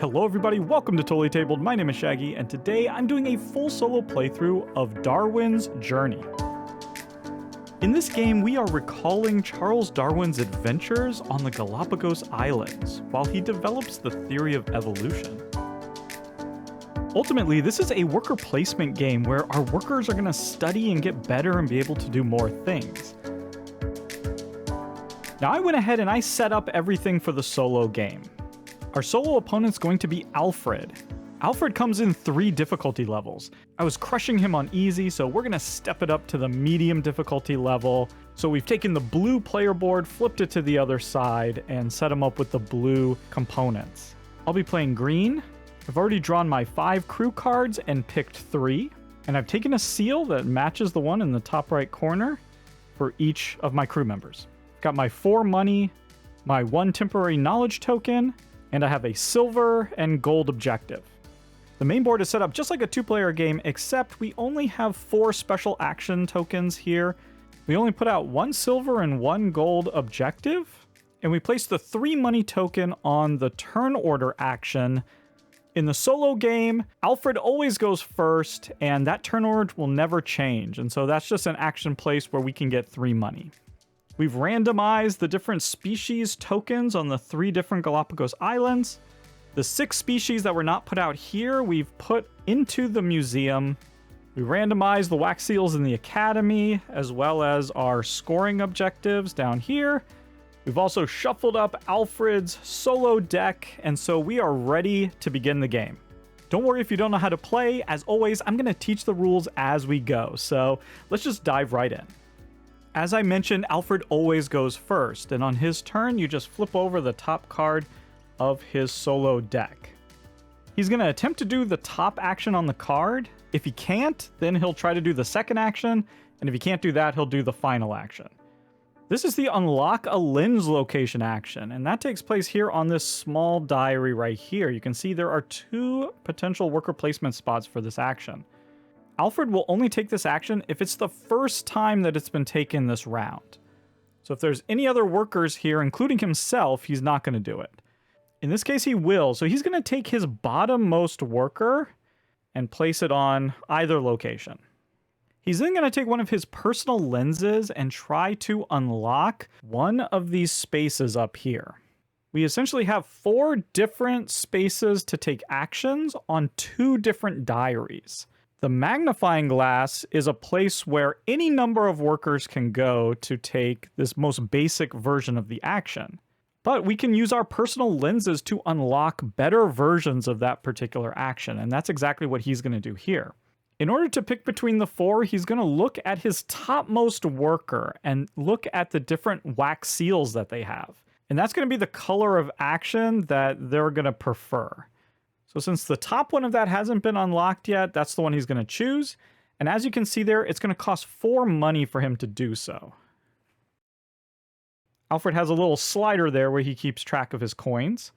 Hello everybody, welcome to Totally Tabled. My name is Shaggy, and today I'm doing a full solo playthrough of Darwin's Journey. In this game, we are recalling Charles Darwin's adventures on the Galapagos Islands while he develops the theory of evolution. Ultimately, this is a worker placement game where our workers are going to study and get better and be able to do more things. Now, I went ahead and I set up everything for the solo game. Our solo opponent's going to be Alfred. Alfred comes in 3 difficulty levels. I was crushing him on easy, so we're going to step it up to the medium difficulty level. So we've taken the blue player board, flipped it to the other side, and set him up with the blue components. I'll be playing green. I've already drawn my 5 crew cards and picked 3. And I've taken a seal that matches the one in the top right corner for each of my crew members. Got my 4 money, my 1 temporary knowledge token, and I have a silver and gold objective. The main board is set up just like a 2-player game, except we only have 4 special action tokens here. We only put out 1 silver and 1 gold objective, and we place the 3 money token on the turn order action. In the solo game, Alfred always goes first, and that turn order will never change, and so that's just an action place where we can get 3 money. We've randomized the different species tokens on the 3 different Galapagos Islands. The 6 species that were not put out here, we've put into the museum. We randomized the wax seals in the academy, as well as our scoring objectives down here. We've also shuffled up Alfred's solo deck, and so we are ready to begin the game. Don't worry if you don't know how to play. As always, I'm going to teach the rules as we go, so let's just dive right in. As I mentioned, Alfred always goes first, and on his turn, you just flip over the top card of his solo deck. He's going to attempt to do the top action on the card. If he can't, then he'll try to do the second action, and if he can't do that, he'll do the final action. This is the Unlock a Lens location action, and that takes place here on this small diary right here. You can see there are 2 potential worker placement spots for this action. Alfred will only take this action if it's the first time that it's been taken this round. So if there's any other workers here, including himself, he's not going to do it. In this case, he will. So he's going to take his bottommost worker and place it on either location. He's then going to take one of his personal lenses and try to unlock one of these spaces up here. We essentially have 4 different spaces to take actions on 2 different diaries. The magnifying glass is a place where any number of workers can go to take this most basic version of the action. But we can use our personal lenses to unlock better versions of that particular action, and that's exactly what he's going to do here. In order to pick between the 4, he's going to look at his topmost worker and look at the different wax seals that they have. And that's going to be the color of action that they're going to prefer. So since the top one of that hasn't been unlocked yet, that's the one he's going to choose. And as you can see there, it's going to cost 4 money for him to do so. Alfred has a little slider there where he keeps track of his coins.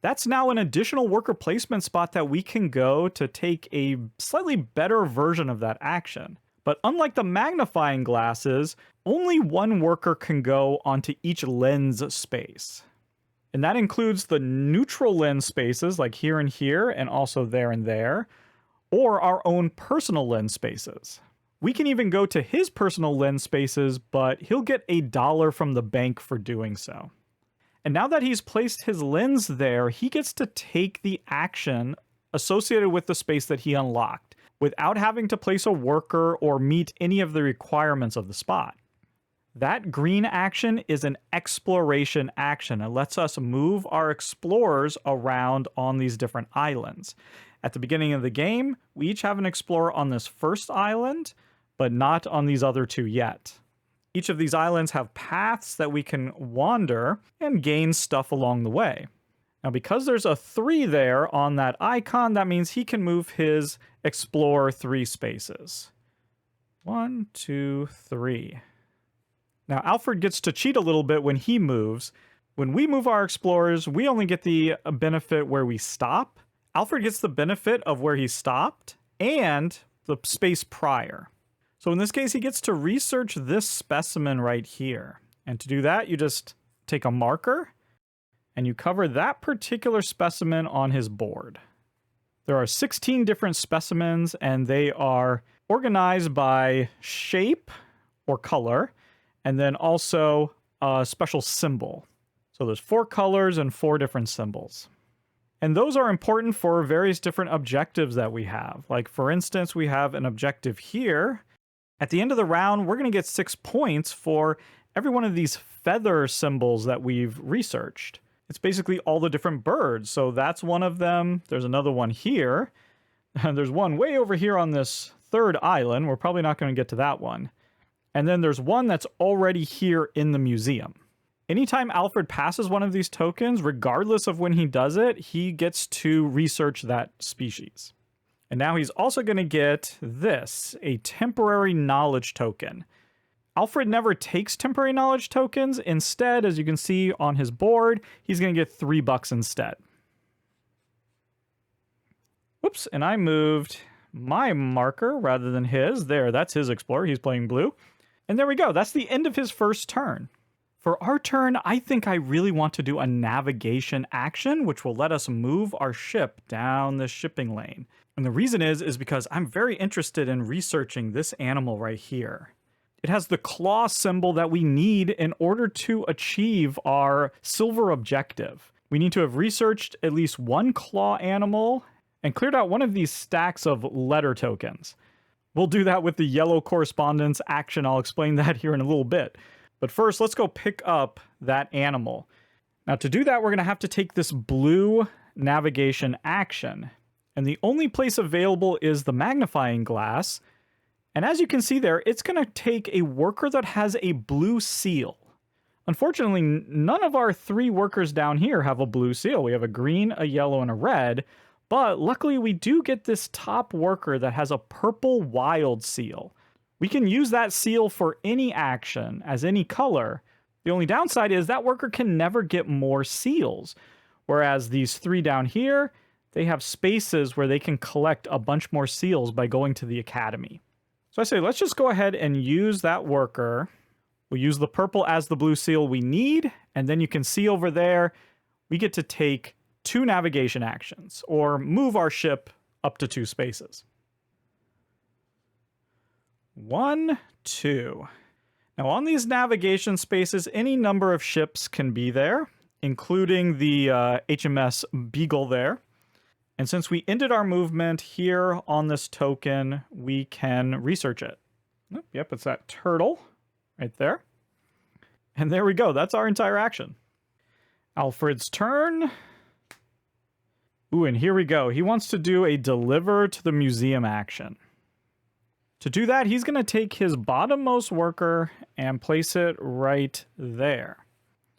That's now an additional worker placement spot that we can go to take a slightly better version of that action. But unlike the magnifying glasses, only 1 worker can go onto each lens space. And that includes the neutral lens spaces like here and also there and there, or our own personal lens spaces. We can even go to his personal lens spaces, but he'll get $1 from the bank for doing so. And now that he's placed his lens there, he gets to take the action associated with the space that he unlocked without having to place a worker or meet any of the requirements of the spot. That green action is an exploration action. It lets us move our explorers around on these different islands. At the beginning of the game, we each have an explorer on this first island, but not on these other 2 yet. Each of these islands have paths that we can wander and gain stuff along the way. Now, because there's a 3 there on that icon, that means he can move his explorer 3 spaces. 1, 2, 3. Now, Alfred gets to cheat a little bit when he moves. When we move our explorers, we only get the benefit where we stop. Alfred gets the benefit of where he stopped and the space prior. So in this case, he gets to research this specimen right here. And to do that, you just take a marker and you cover that particular specimen on his board. There are 16 different specimens, and they are organized by shape or color, and then also a special symbol. So there's 4 colors and 4 different symbols. And those are important for various different objectives that we have. Like, for instance, we have an objective here. At the end of the round, we're going to get 6 points for every one of these feather symbols that we've researched. It's basically all the different birds. So that's one of them. There's another one here. And there's one way over here on this 3rd island. We're probably not going to get to that one. And then there's one that's already here in the museum. Anytime Alfred passes one of these tokens, regardless of when he does it, he gets to research that species. And now he's also going to get this, a temporary knowledge token. Alfred never takes temporary knowledge tokens. Instead, as you can see on his board, he's going to get $3 instead. Whoops, and I moved my marker rather than his. There, that's his explorer. He's playing blue. And there we go. That's the end of his first turn. For our turn, I think I really want to do a navigation action, which will let us move our ship down the shipping lane. And the reason is because I'm very interested in researching this animal right here. It has the claw symbol that we need in order to achieve our silver objective. We need to have researched at least one claw animal and cleared out one of these stacks of letter tokens. We'll do that with the yellow correspondence action. I'll explain that here in a little bit. But first, let's go pick up that animal. Now, to do that, we're going to have to take this blue navigation action. And the only place available is the magnifying glass. And as you can see there, it's going to take a worker that has a blue seal. Unfortunately, none of our 3 workers down here have a blue seal. We have a green, a yellow, and a red. But luckily, we do get this top worker that has a purple wild seal. We can use that seal for any action as any color. The only downside is that worker can never get more seals. Whereas these 3 down here, they have spaces where they can collect a bunch more seals by going to the academy. So I say, let's just go ahead and use that worker. We'll use the purple as the blue seal we need. And then you can see over there, we get to take 2 navigation actions or move our ship up to 2 spaces. 1, 2. Now on these navigation spaces, any number of ships can be there, including the HMS Beagle there. And since we ended our movement here on this token, we can research it. Yep, it's that turtle right there. And there we go. That's our entire action. Alfred's turn. Ooh, and here we go. He wants to do a deliver to the museum action. To do that, he's going to take his bottommost worker and place it right there.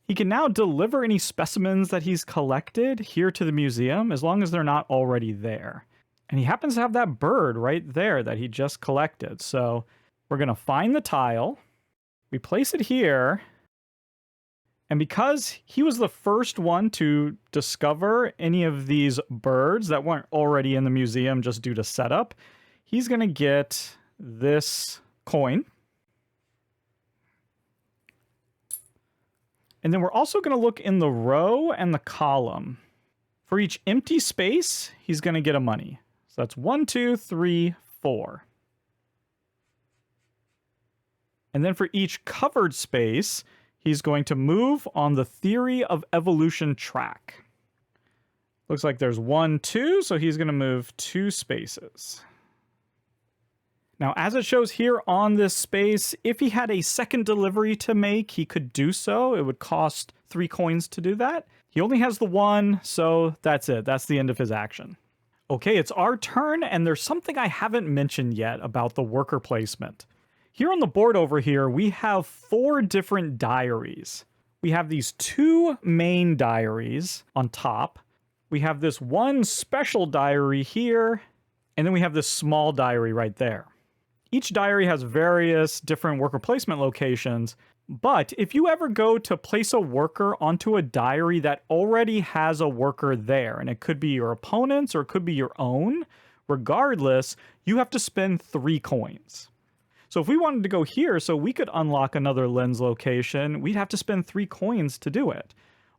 He can now deliver any specimens that he's collected here to the museum as long as they're not already there. And he happens to have that bird right there that he just collected. So we're going to find the tile. We place it here. And because he was the first one to discover any of these birds that weren't already in the museum just due to setup, he's going to get this coin. And then we're also going to look in the row and the column. For each empty space, he's going to get a money. So that's 1, 2, 3, 4. And then for each covered space, he's going to move on the theory of evolution track. Looks like there's 1, 2, so he's going to move 2 spaces. Now, as it shows here on this space, if he had a second delivery to make, he could do so. It would cost 3 coins to do that. He only has the 1, so that's it. That's the end of his action. Okay, it's our turn, and there's something I haven't mentioned yet about the worker placement. Here on the board over here, we have 4 different diaries. We have these 2 main diaries on top. We have this one special diary here, and then we have this small diary right there. Each diary has various different worker placement locations, but if you ever go to place a worker onto a diary that already has a worker there, and it could be your opponent's or it could be your own, regardless, you have to spend 3 coins. So if we wanted to go here so we could unlock another lens location, we'd have to spend 3 coins to do it.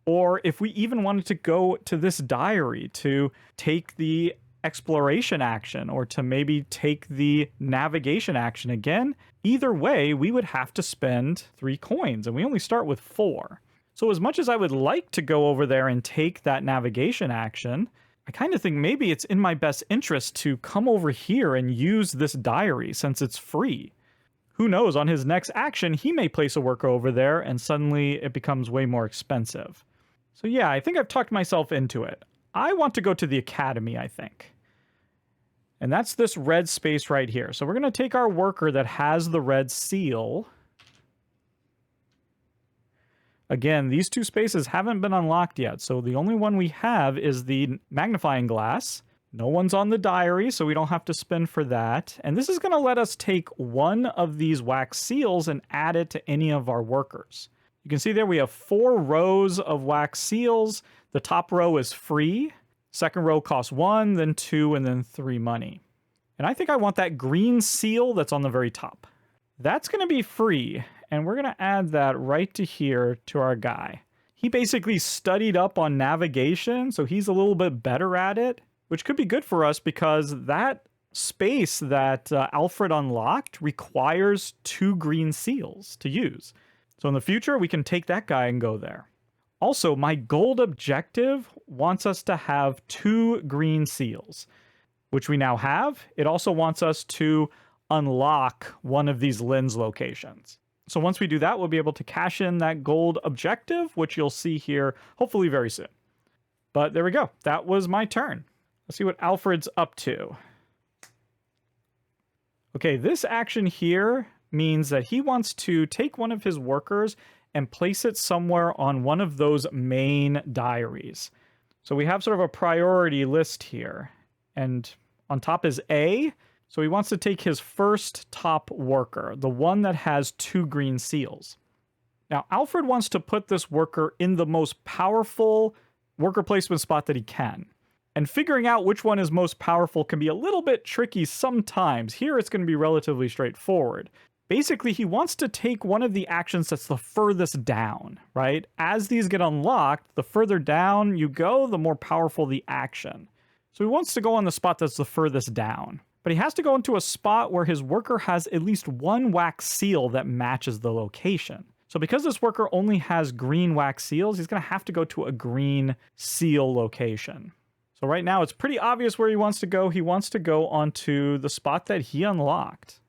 Or if we even wanted to go to this diary to take the exploration action or to maybe take the navigation action again, either way, we would have to spend 3 coins, and we only start with 4. So as much as I would like to go over there and take that navigation action, I kind of think maybe it's in my best interest to come over here and use this diary since it's free. Who knows, on his next action, he may place a worker over there and suddenly it becomes way more expensive. So yeah, I think I've talked myself into it. I want to go to the academy, I think. And that's this red space right here. So we're going to take our worker that has the red seal. Again, these 2 spaces haven't been unlocked yet, so the only one we have is the magnifying glass. No one's on the diary, so we don't have to spend for that. And this is going to let us take one of these wax seals and add it to any of our workers. You can see there we have 4 rows of wax seals. The top row is free. Second row costs 1, then 2, and then 3 money. And I think I want that green seal that's on the very top. That's going to be free, and we're going to add that right to here to our guy. He basically studied up on navigation, so he's a little bit better at it, which could be good for us because that space that Alfred unlocked requires 2 green seals to use. So in the future, we can take that guy and go there. Also, my gold objective wants us to have 2 green seals, which we now have. It also wants us to unlock one of these lens locations. So once we do that, we'll be able to cash in that gold objective, which you'll see here hopefully very soon. But there we go. That was my turn. Let's see what Alfred's up to. Okay, this action here means that he wants to take one of his workers and place it somewhere on one of those main diaries. So we have sort of a priority list here. And on top is A. So he wants to take his first top worker, the one that has 2 green seals. Now, Alfred wants to put this worker in the most powerful worker placement spot that he can. And figuring out which one is most powerful can be a little bit tricky sometimes. Here it's going to be relatively straightforward. Basically, he wants to take one of the actions that's the furthest down, right? As these get unlocked, the further down you go, the more powerful the action. So he wants to go on the spot that's the furthest down. But he has to go into a spot where his worker has at least 1 wax seal that matches the location. So because this worker only has green wax seals, he's going to have to go to a green seal location. So right now it's pretty obvious where he wants to go. He wants to go onto the spot that he unlocked.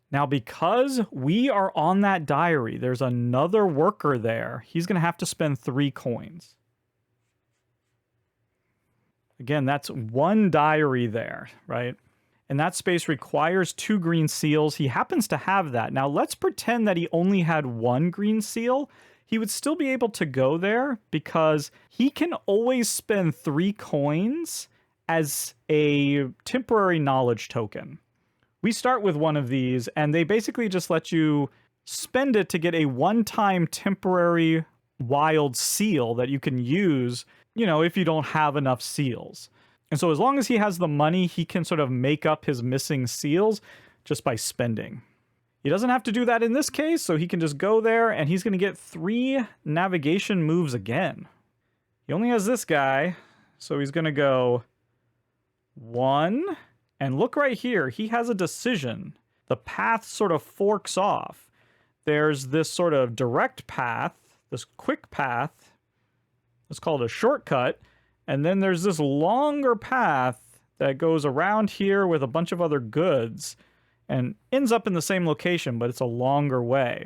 Now, because we are on that diary, there's another worker there. He's going to have to spend 3 coins. Again, that's 1 diary there, right? And that space requires 2 green seals. He happens to have that. Now, let's pretend that he only had 1 green seal. He would still be able to go there because he can always spend 3 coins as a temporary knowledge token. We start with one of these, and they basically just let you spend it to get a one-time temporary wild seal that you can use, if you don't have enough seals. And so as long as he has the money, he can sort of make up his missing seals just by spending. He doesn't have to do that in this case, so he can just go there, and he's going to get 3 navigation moves again. He only has this guy, so he's going to go 1... And look right here, he has a decision. The path sort of forks off. There's this sort of direct path, this quick path. Let's call it a shortcut. And then there's this longer path that goes around here with a bunch of other goods and ends up in the same location, but it's a longer way.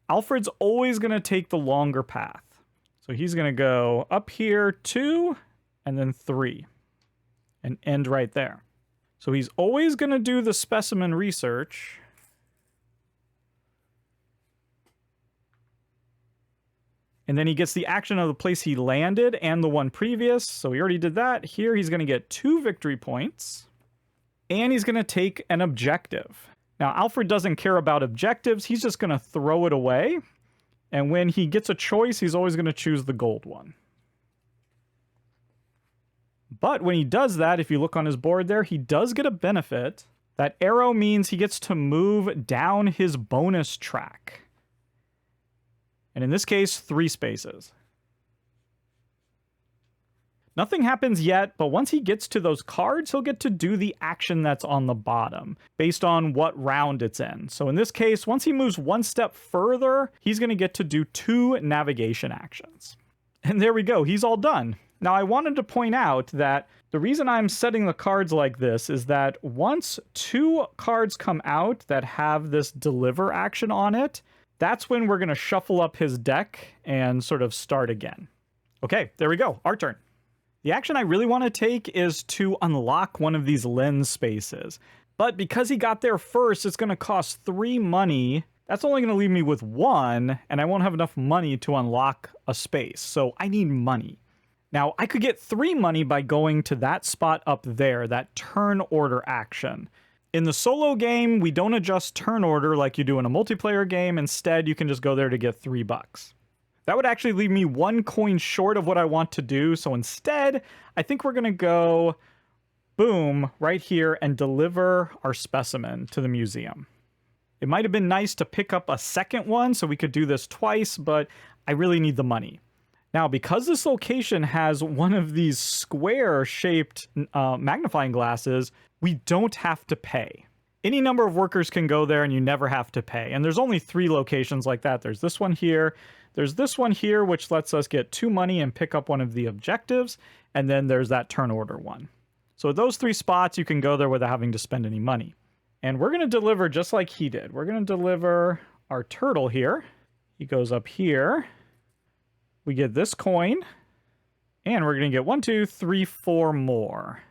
Alfred's always going to take the longer path. So he's going to go up here 2 and then 3 and end right there. So he's always going to do the specimen research. And then he gets the action of the place he landed and the one previous. So he already did that. Here he's going to get 2 victory points. And he's going to take an objective. Now, Alfred doesn't care about objectives. He's just going to throw it away. And when he gets a choice, he's always going to choose the gold one. But when he does that, if you look on his board there, he does get a benefit. That arrow means he gets to move down his bonus track. And in this case, 3 spaces. Nothing happens yet, but once he gets to those cards, he'll get to do the action that's on the bottom, based on what round it's in. So in this case, once he moves 1 step further, he's going to get to do 2 navigation actions. And there we go, he's all done. Now I wanted to point out that the reason I'm setting the cards like this is that once 2 cards come out that have this deliver action on it, that's when we're going to shuffle up his deck and sort of start again. Okay, there we go, our turn. The action I really want to take is to unlock one of these lens spaces. But because he got there first, it's going to cost 3 money. That's only going to leave me with 1, and I won't have enough money to unlock a space. So I need money. Now, I could get 3 money by going to that spot up there, that turn order action. In the solo game, we don't adjust turn order like you do in a multiplayer game. Instead, you can just go there to get $3. That would actually leave me 1 coin short of what I want to do. So instead, I think we're going to go, boom, right here and deliver our specimen to the museum. It might have been nice to pick up a second one so we could do this twice, but I really need the money. Now, because this location has one of these square-shaped magnifying glasses, we don't have to pay. Any number of workers can go there and you never have to pay. And there's only 3 locations like that. There's this one here. There's this one here, which lets us get 2 money and pick up one of the objectives. And then there's that turn order one. So those 3 spots, you can go there without having to spend any money. And we're going to deliver just like he did. We're going to deliver our turtle here. He goes up here. We get this coin. And we're going to get 1, 2, 3, 4 more.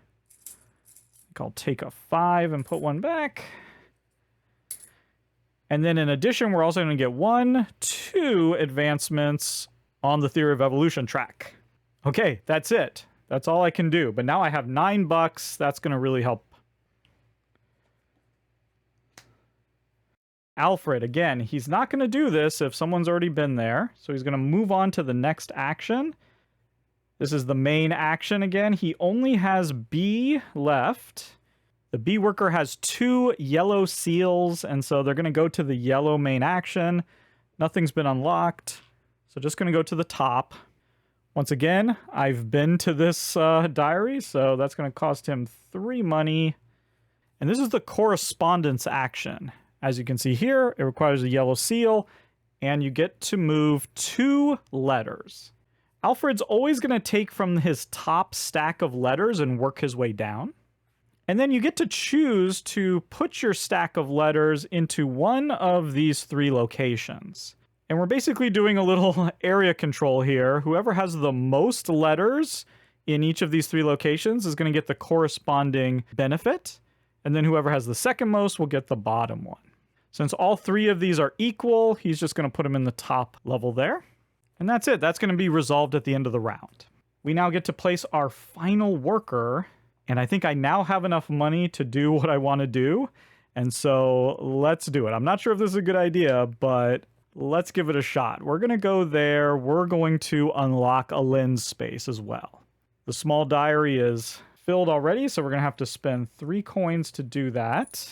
I'll take a 5 and put 1 back. And then in addition, we're also going to get 1, 2 advancements on the theory of evolution track. Okay, that's it. That's all I can do. But now I have $9. That's going to really help. Alfred, again, he's not going to do this if someone's already been there. So he's going to move on to the next action. This is the main action again. He only has B left. The bee worker has 2 yellow seals, and so they're going to go to the yellow main action. Nothing's been unlocked, so just going to go to the top. Once again, I've been to this diary, so that's going to cost him 3 money. And this is the correspondence action. As you can see here, it requires a yellow seal, and you get to move 2 letters. Alfred's always going to take from his top stack of letters and work his way down. And then you get to choose to put your stack of letters into one of these 3 locations. And we're basically doing a little area control here. Whoever has the most letters in each of these 3 locations is going to get the corresponding benefit. And then whoever has the second most will get the bottom one. Since all 3 of these are equal, he's just going to put them in the top level there. And that's it. That's going to be resolved at the end of the round. We now get to place our final worker. And I think I now have enough money to do what I want to do. And so let's do it. I'm not sure if this is a good idea, but let's give it a shot. We're going to go there. We're going to unlock a lens space as well. The small diary is filled already, so we're going to have to spend 3 coins to do that.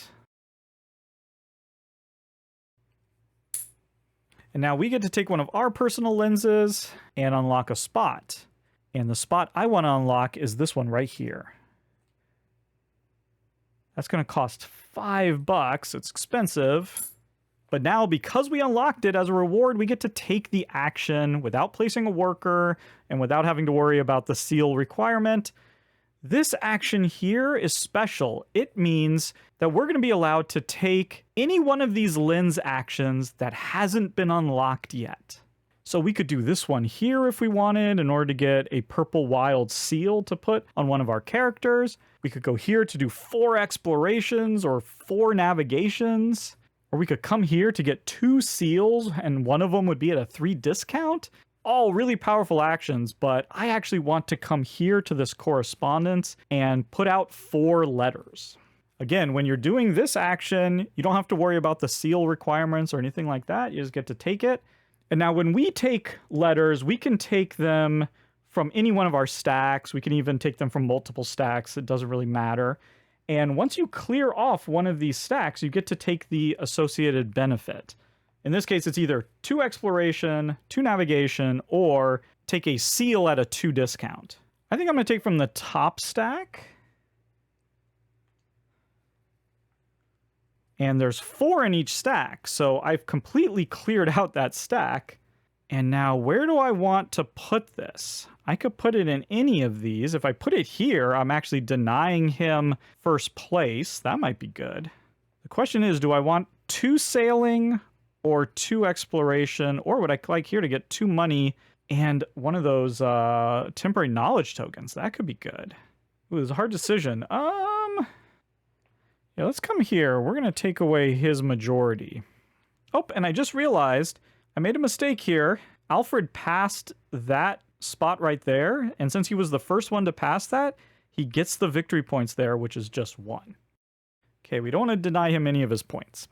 And now we get to take one of our personal lenses and unlock a spot. And the spot I want to unlock is this one right here. That's going to cost $5. It's expensive. But now, because we unlocked it as a reward, we get to take the action without placing a worker and without having to worry about the seal requirement. This action here is special. It means that we're going to be allowed to take any one of these lens actions that hasn't been unlocked yet. So we could do this one here if we wanted in order to get a purple wild seal to put on one of our characters. We could go here to do 4 explorations or 4 navigations. Or we could come here to get 2 seals and one of them would be at a 3 discount. All really powerful actions, but I actually want to come here to this correspondence and put out 4 letters. Again, when you're doing this action, you don't have to worry about the seal requirements or anything like that. You just get to take it. And now when we take letters, we can take them from any one of our stacks. We can even take them from multiple stacks. It doesn't really matter. And once you clear off one of these stacks, you get to take the associated benefit. In this case, it's either 2 exploration, 2 navigation, or take a seal at a 2 discount. I think I'm going to take from the top stack. And there's 4 in each stack, so I've completely cleared out that stack. And now where do I want to put this? I could put it in any of these. If I put it here, I'm actually denying him first place. That might be good. The question is, do I want 2 sailing or 2 exploration, or would I like here to get 2 money and one of those temporary knowledge tokens? That could be good. Ooh, it's a hard decision. Yeah, let's come here. We're going to take away his majority. Oh, and I just realized I made a mistake here. Alfred passed that spot right there, and since he was the first one to pass that, he gets the victory points there, which is just 1. Okay, we don't want to deny him any of his points.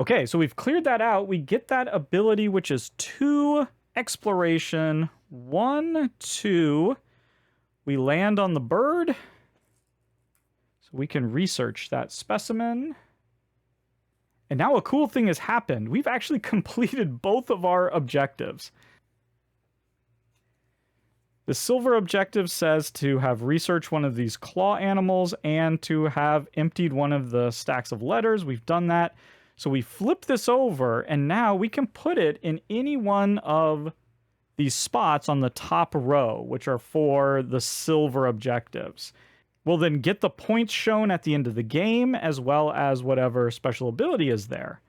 Okay, so we've cleared that out. We get that ability, which is 2 exploration, 1, 2. We land on the bird. We can research that specimen. And now a cool thing has happened. We've actually completed both of our objectives. The silver objective says to have researched one of these claw animals and to have emptied one of the stacks of letters. We've done that. So we flip this over, and now we can put it in any one of these spots on the top row, which are for the silver objectives. We'll then get the points shown at the end of the game, as well as whatever special ability is there.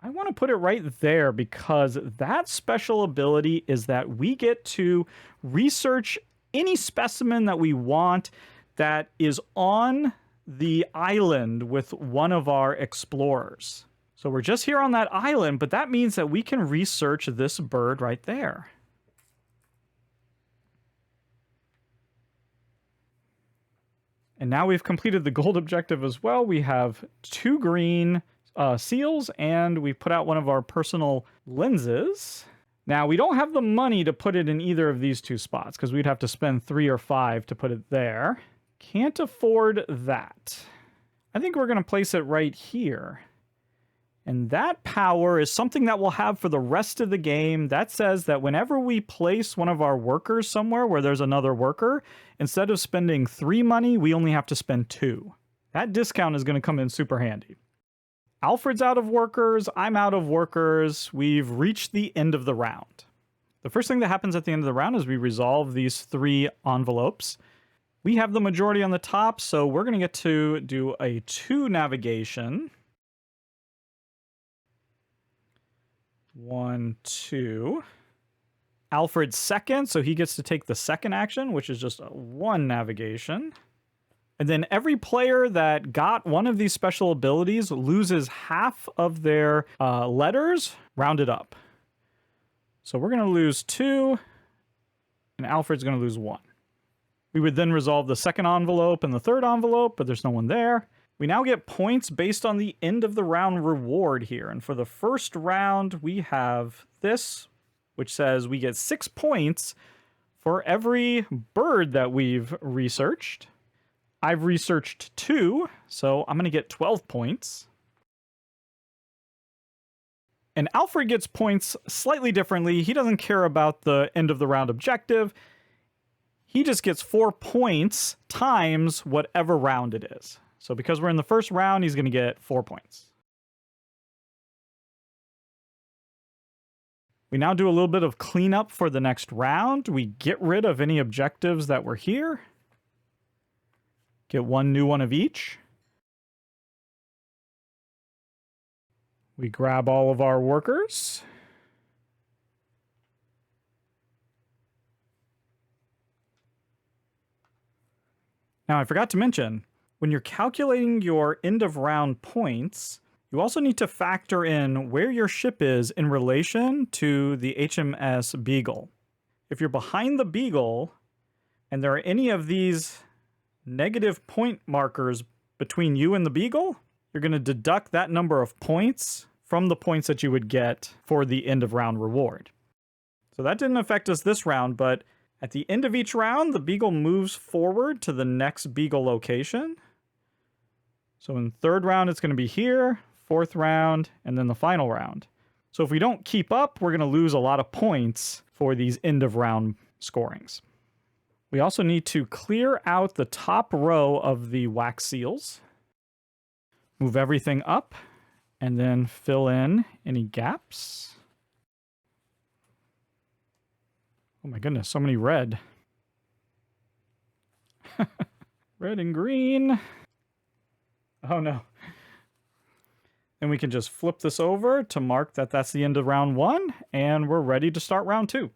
I want to put it right there because that special ability is that we get to research any specimen that we want that is on the island with one of our explorers. So we're just here on that island, but that means that we can research this bird right there. And now we've completed the gold objective as well. We have 2 green seals, and we put out one of our personal lenses. Now, we don't have the money to put it in either of these 2 spots, because we'd have to spend 3 or 5 to put it there. Can't afford that. I think we're going to place it right here. And that power is something that we'll have for the rest of the game. That says that whenever we place one of our workers somewhere where there's another worker, instead of spending 3 money, we only have to spend 2. That discount is going to come in super handy. Alfred's out of workers. I'm out of workers. We've reached the end of the round. The first thing that happens at the end of the round is we resolve these 3 envelopes. We have the majority on the top, so we're going to get to do a 2 navigation. 1, 2. Alfred's second, so he gets to take the second action, which is just a 1 navigation. And then every player that got one of these special abilities loses half of their letters rounded up. So we're going to lose 2, and Alfred's going to lose 1. We would then resolve the second envelope and the third envelope, but there's no one there. We now get points based on the end of the round reward here. And for the first round, we have this, which says we get 6 points for every bird that we've researched. I've researched 2, so I'm going to get 12 points. And Alfred gets points slightly differently. He doesn't care about the end of the round objective. He just gets 4 points times whatever round it is. So because we're in the first round, he's going to get 4 points. We now do a little bit of cleanup for the next round. We get rid of any objectives that were here. Get 1 new one of each. We grab all of our workers. Now, I forgot to mention, when you're calculating your end of round points, you also need to factor in where your ship is in relation to the HMS Beagle. If you're behind the Beagle, and there are any of these negative point markers between you and the Beagle, you're going to deduct that number of points from the points that you would get for the end of round reward. So that didn't affect us this round, but at the end of each round, the Beagle moves forward to the next Beagle location. So in third round, it's going to be here. fourth round, and then the final round. So if we don't keep up, we're going to lose a lot of points for these end of round scorings. We also need to clear out the top row of the wax seals. Move everything up, and then fill in any gaps. Oh my goodness, so many red. Red and green. Oh no. And we can just flip this over to mark that that's the end of round 1, and we're ready to start round 2.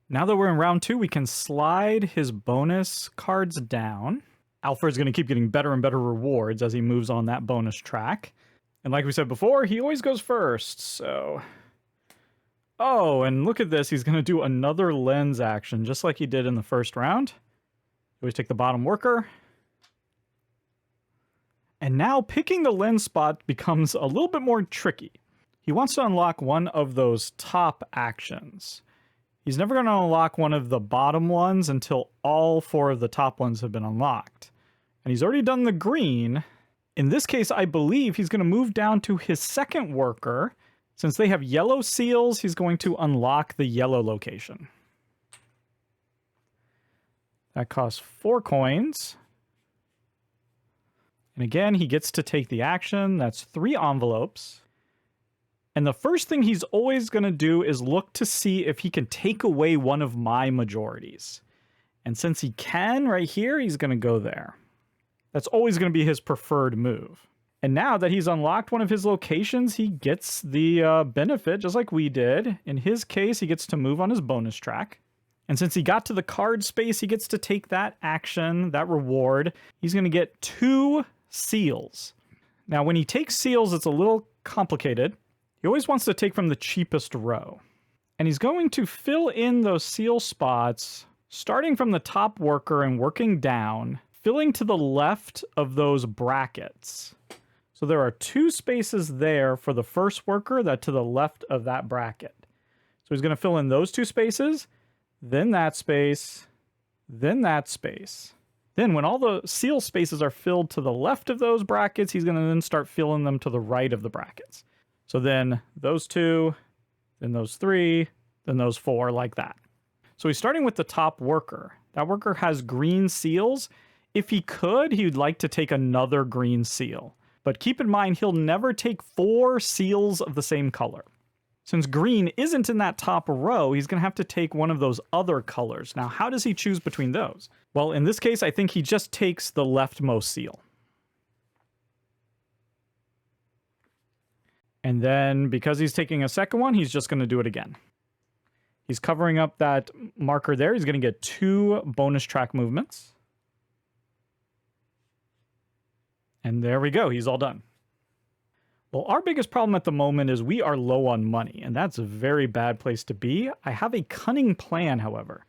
Now that we're in round 2, we can slide his bonus cards down. Alfred's going to keep getting better and better rewards as he moves on that bonus track. And like we said before, he always goes first, so... Oh, and look at this. He's going to do another lens action, just like he did in the first round. Always take the bottom worker. And now picking the lens spot becomes a little bit more tricky. He wants to unlock one of those top actions. He's never going to unlock one of the bottom ones until all 4 of the top ones have been unlocked. And he's already done the green. In this case, I believe he's going to move down to his second worker. Since they have yellow seals, he's going to unlock the yellow location. That costs 4 coins. And again, he gets to take the action. That's 3 envelopes. And the first thing he's always going to do is look to see if he can take away one of my majorities. And since he can right here, he's going to go there. That's always going to be his preferred move. And now that he's unlocked one of his locations, he gets the benefit, just like we did. In his case, he gets to move on his bonus track. And since he got to the card space, he gets to take that action, that reward. He's going to get 2 seals. Now, when he takes seals, it's a little complicated. He always wants to take from the cheapest row. And he's going to fill in those seal spots, starting from the top worker and working down, filling to the left of those brackets. So there are 2 spaces there for the first worker that to the left of that bracket. So he's going to fill in those 2 spaces, then that space, then that space. Then when all the seal spaces are filled to the left of those brackets, he's going to then start filling them to the right of the brackets. So then those 2, then those 3, then those 4, like that. So he's starting with the top worker. That worker has green seals. If he could, he'd like to take another green seal. But keep in mind, he'll never take 4 seals of the same color. Since green isn't in that top row, he's going to have to take one of those other colors. Now, how does he choose between those? Well, in this case, I think he just takes the leftmost seal. And then, because he's taking a second one, he's just going to do it again. He's covering up that marker there. He's going to get 2 bonus track movements. And there we go. He's all done. Well, our biggest problem at the moment is we are low on money, and that's a very bad place to be. I have a cunning plan, however.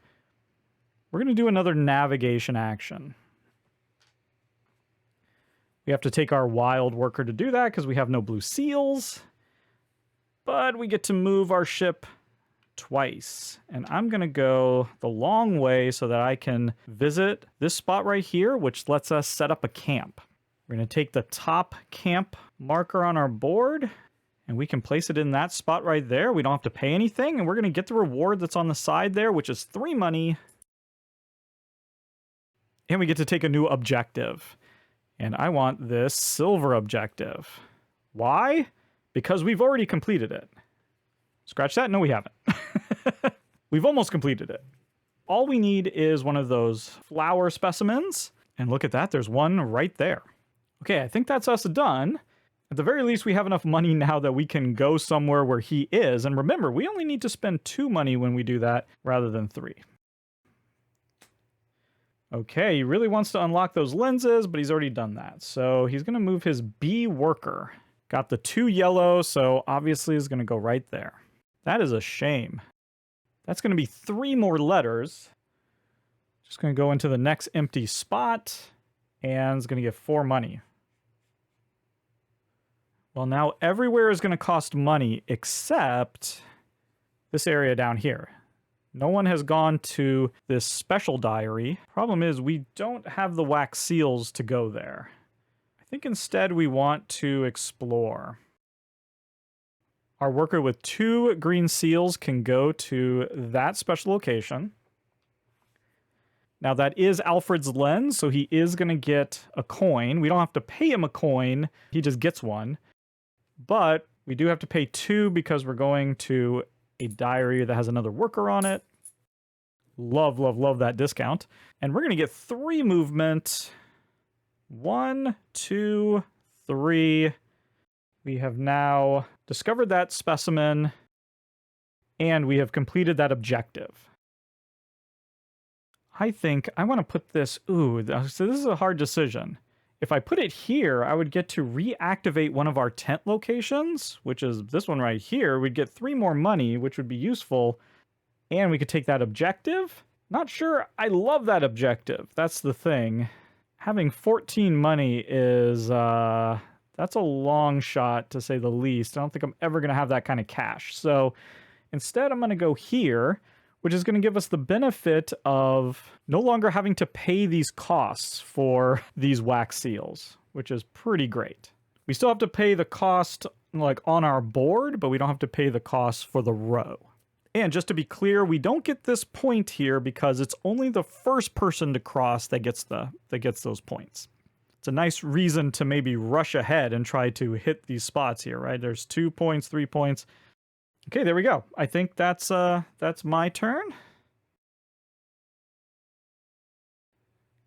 We're going to do another navigation action. We have to take our wild worker to do that because we have no blue seals. But we get to move our ship twice. And I'm going to go the long way so that I can visit this spot right here, which lets us set up a camp. We're going to take the top camp marker on our board, and we can place it in that spot right there. We don't have to pay anything, and we're going to get the reward that's on the side there, which is 3 money. And we get to take a new objective. And I want this silver objective. Why? Because we've already completed it. Scratch that? No, we haven't. We've almost completed it. All we need is one of those flower specimens. And look at that, there's one right there. Okay, I think that's us done. At the very least, we have enough money now that we can go somewhere where he is. And remember, we only need to spend 2 money when we do that rather than 3. Okay, he really wants to unlock those lenses, but he's already done that. So he's going to move his B worker. Got the 2 yellow, so obviously is going to go right there. That is a shame. That's going to be 3 more letters. Just going to go into the next empty spot, and it's going to get 4 money. Well, now everywhere is going to cost money except this area down here. No one has gone to this special diary. Problem is we don't have the wax seals to go there. I think instead we want to explore. Our worker with 2 green seals can go to that special location. Now that is Alfred's lens, so he is going to get a coin. We don't have to pay him a coin, he just gets one. But we do have to pay 2 because we're going to a diary that has another worker on it. Love, love, love that discount. And we're going to get 3 movement. 1, 2, 3. We have now discovered that specimen, and we have completed that objective. I think I want to put this... Ooh, so this is a hard decision. If I put it here, I would get to reactivate one of our tent locations, which is this one right here. We'd get 3 more money, which would be useful, and we could take that objective. Not sure I love that objective. That's the thing. Having 14 money is... that's a long shot, to say the least. I don't think I'm ever going to have that kind of cash. So instead, I'm going to go here, which is going to give us the benefit of no longer having to pay these costs for these wax seals, which is pretty great. We still have to pay the cost like on our board, but we don't have to pay the cost for the row. And just to be clear, we don't get this point here because it's only the first person to cross that gets those points. It's a nice reason to maybe rush ahead and try to hit these spots here, right? There's 2 points, 3 points. Okay, there we go. I think that's my turn.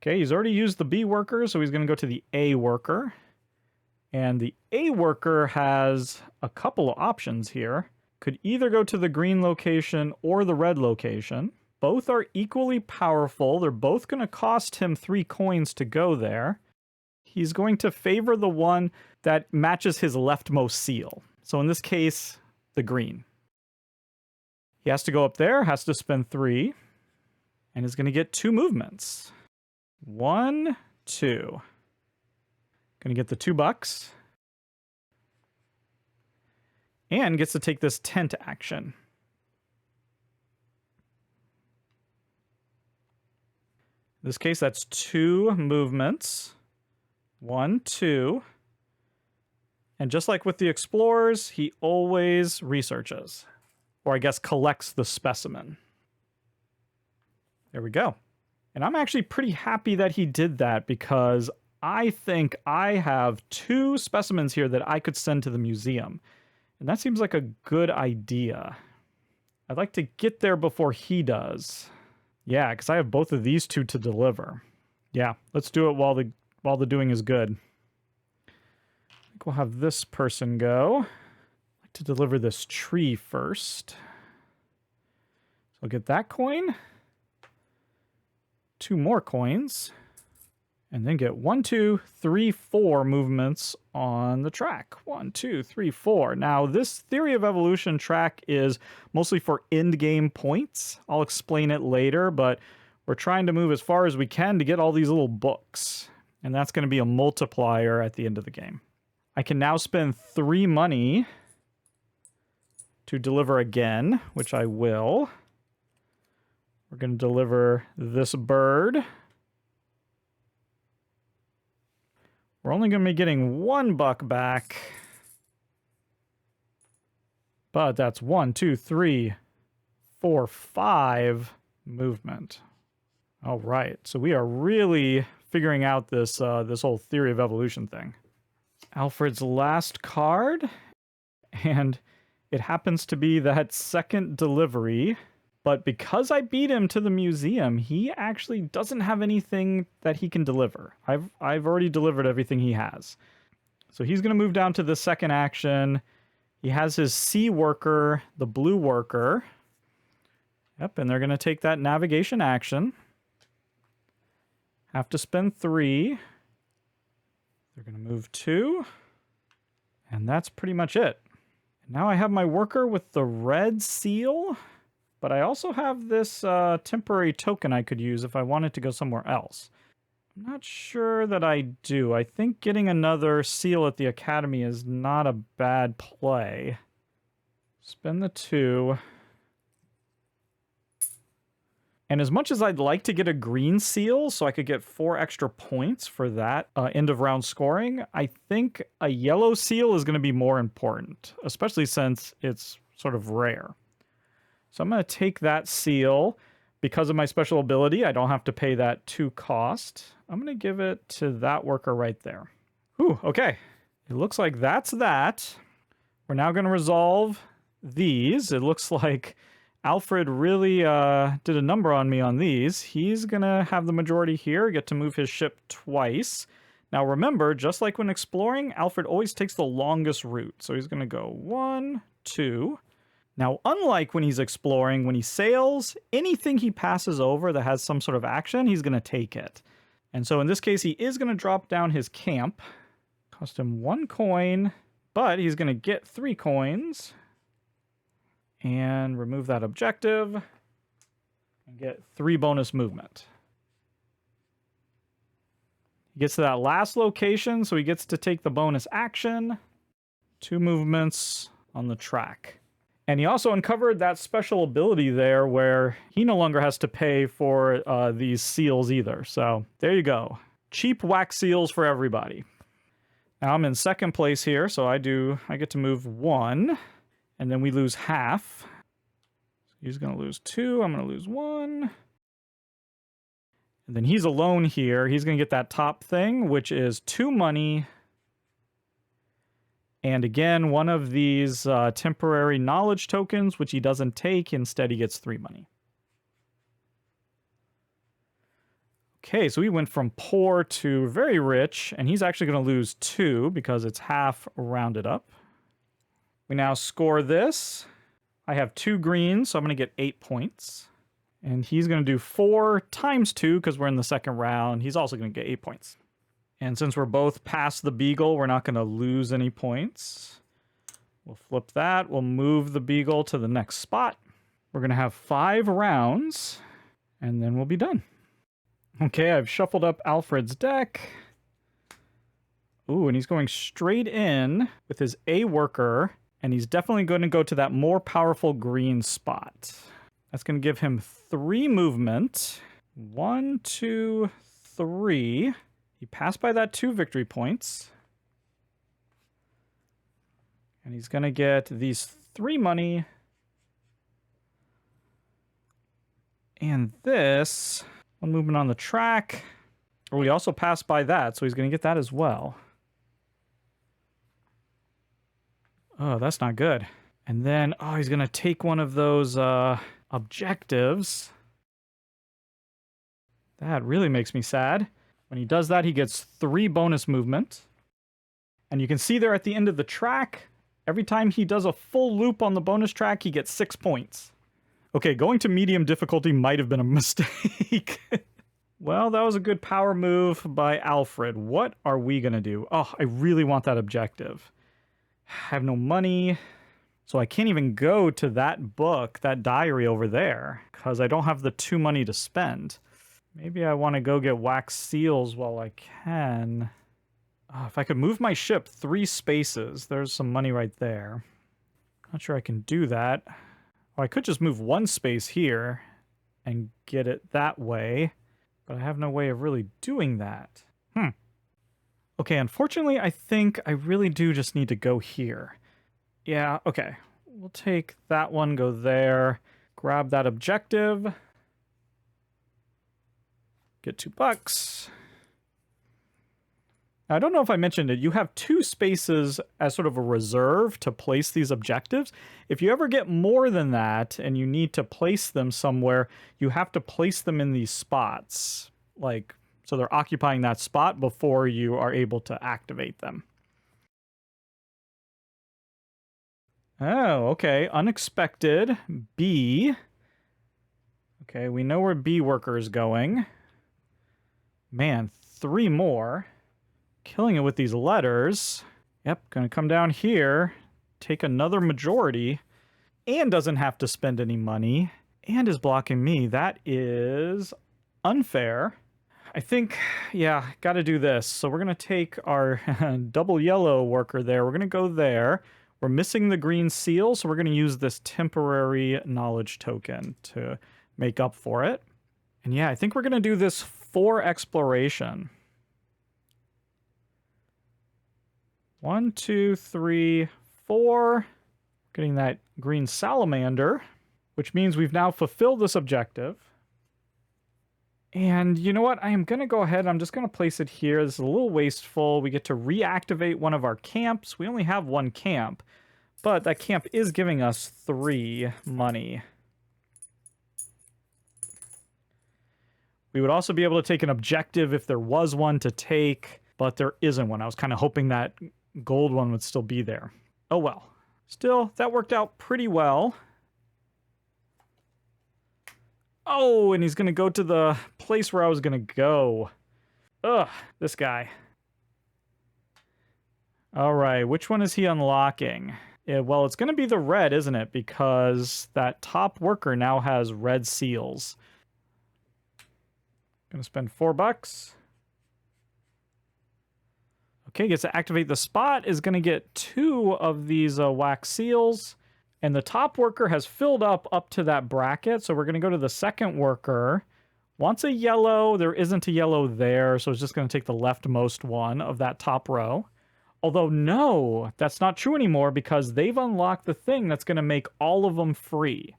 Okay, he's already used the B worker, so he's going to go to the A worker. And the A worker has a couple of options here. Could either go to the green location or the red location. Both are equally powerful. They're both going to cost him 3 coins to go there. He's going to favor the one that matches his leftmost seal. So in this case, the green. He has to go up there, has to spend 3, and is going to get 2 movements. 1, 2. Going to get the $2. And gets to take this tent action. In this case, that's 2 movements. 1, 2. And just like with the explorers, he always researches. Or I guess collects the specimen. There we go. And I'm actually pretty happy that he did that because I think I have 2 specimens here that I could send to the museum. And that seems like a good idea. I'd like to get there before he does. Yeah, because I have both of these 2 to deliver. Yeah, let's do it while the doing is good. I think we'll have this person go. I'd like to deliver this tree first. So I'll get that coin. 2 more coins. And then get 1, 2, 3, 4 movements on the track. 1, 2, 3, 4. Now, this Theory of Evolution track is mostly for end-game points. I'll explain it later, but we're trying to move as far as we can to get all these little books. And that's going to be a multiplier at the end of the game. I can now spend 3 money to deliver again, which I will. We're going to deliver this bird. We're only going to be getting $1 back. But that's 1, 2, 3, 4, 5 movement. All right, so we are really figuring out this this whole Theory of Evolution thing. Alfred's last card, and it happens to be that second delivery. But because I beat him to the museum, he actually doesn't have anything that he can deliver. I've already delivered everything he has. So he's going to move down to the second action. He has his C worker, the blue worker. Yep, and they're going to take that navigation action. Have to spend 3. They're going to move 2. And that's pretty much it. Now I have my worker with the red seal. But I also have this temporary token I could use if I wanted to go somewhere else. I'm not sure that I do. I think getting another seal at the academy is not a bad play. Spend the 2. And as much as I'd like to get a green seal so I could get 4 extra points for that end of round scoring, I think a yellow seal is going to be more important, especially since it's sort of rare. So I'm going to take that seal. Because of my special ability, I don't have to pay that 2 cost. I'm going to give it to that worker right there. Whew, okay. It looks like that's that. We're now going to resolve these. It looks like Alfred really did a number on me on these. He's going to have the majority here, get to move his ship twice. Now remember, just like when exploring, Alfred always takes the longest route. So he's going to go 1, 2. Now, unlike when he's exploring, when he sails, anything he passes over that has some sort of action, he's going to take it. And so in this case, he is going to drop down his camp. Cost him 1 coin, but he's going to get 3 coins. And remove that objective. And get 3 bonus movement. He gets to that last location, so he gets to take the bonus action. 2 movements on the track. And he also uncovered that special ability there where he no longer has to pay for these seals either. So there you go. Cheap wax seals for everybody. Now I'm in second place here, so I get to move 1. And then we lose half. He's going to lose 2. I'm going to lose 1. And then he's alone here. He's going to get that top thing, which is 2 money. And again, one of these temporary knowledge tokens, which he doesn't take. Instead, he gets 3 money. Okay, so we went from poor to very rich, and he's actually going to lose 2 because it's half rounded up. We now score this. I have 2 greens, so I'm going to get 8 points. And he's going to do 4 times 2 because we're in the second round. He's also going to get 8 points. And since we're both past the beagle, we're not going to lose any points. We'll flip that. We'll move the beagle to the next spot. We're going to have 5 rounds, and then we'll be done. Okay, I've shuffled up Alfred's deck. Ooh, and he's going straight in with his A worker, and he's definitely going to go to that more powerful green spot. That's going to give him 3 movement. 1, 2, 3. He passed by that 2 victory points. And he's going to get these 3 money. And this 1 movement on the track. Oh, he also passed by that, so he's going to get that as well. Oh, that's not good. And then, oh, he's going to take one of those objectives. That really makes me sad. When he does that, he gets 3 bonus movement. And you can see there at the end of the track, every time he does a full loop on the bonus track, he gets 6 points. Okay, going to medium difficulty might have been a mistake. Well, that was a good power move by Alfred. What are we going to do? Oh, I really want that objective. I have no money, so I can't even go to that book, that diary over there, because I don't have the 2 money to spend. Maybe I want to go get wax seals while I can. Oh, if I could move my ship 3 spaces, there's some money right there. Not sure I can do that. Or I could just move 1 space here and get it that way, but I have no way of really doing that. Okay, unfortunately, I think I really do just need to go here. Yeah, okay. We'll take that one, go there, grab that objective. Get $2. Now, I don't know if I mentioned it. You have 2 spaces as sort of a reserve to place these objectives. If you ever get more than that and you need to place them somewhere, you have to place them in these spots. Like, so they're occupying that spot before you are able to activate them. Oh, okay. Unexpected. B. Okay, we know where B worker is going. Man, 3 more. Killing it with these letters. Yep, gonna come down here, take another majority, and doesn't have to spend any money, and is blocking me. That is unfair. I think, yeah, gotta do this. So we're gonna take our double yellow worker there. We're gonna go there. We're missing the green seal, so we're gonna use this temporary knowledge token to make up for it. And yeah, I think we're going to do this for exploration. 1, 2, 3, 4. Getting that green salamander, which means we've now fulfilled this objective. And you know what? I am going to go ahead. I'm just going to place it here. This is a little wasteful. We get to reactivate one of our camps. We only have one camp, but that camp is giving us 3 money. We would also be able to take an objective if there was one to take, but there isn't one. I was kind of hoping that gold one would still be there. Oh well. Still, that worked out pretty well. Oh, and he's going to go to the place where I was going to go. Ugh, this guy. All right, which one is he unlocking? Yeah, well, it's going to be the red, isn't it? Because that top worker now has red seals. Going to spend $4. Okay, gets to activate the spot, is going to get 2 of these wax seals. And the top worker has filled up to that bracket, so we're going to go to the second worker. Wants a yellow, there isn't a yellow there, so it's just going to take the leftmost one of that top row. Although, no, that's not true anymore because they've unlocked the thing that's going to make all of them free.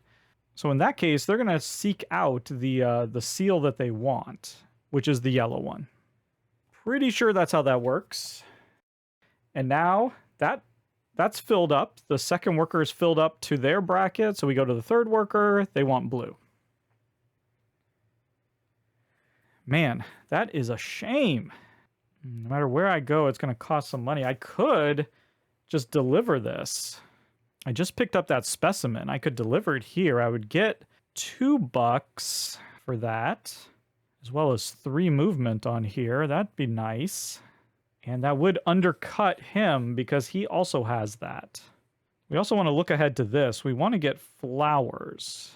So in that case, they're going to seek out the seal that they want, which is the yellow one. Pretty sure that's how that works. And now that's filled up. The second worker is filled up to their bracket, so we go to the third worker. They want blue. Man, that is a shame. No matter where I go, it's going to cost some money. I could just deliver this. I just picked up that specimen. I could deliver it here. I would get $2 for that, as well as 3 movement on here. That'd be nice. And that would undercut him because he also has that. We also want to look ahead to this. We want to get flowers.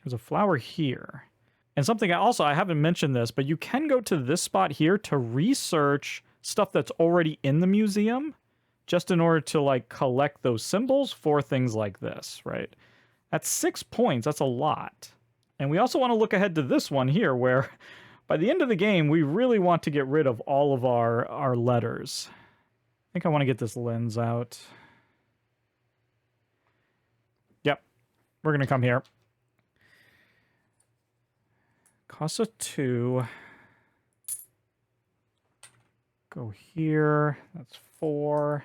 There's a flower here. And something I haven't mentioned this, but you can go to this spot here to research stuff that's already in the museum, just in order to like collect those symbols for things like this, right? That's 6 points. That's a lot. And we also want to look ahead to this one here where by the end of the game, we really want to get rid of all of our letters. I think I want to get this lens out. Yep. We're going to come here. Costs a 2. Go here. That's 4.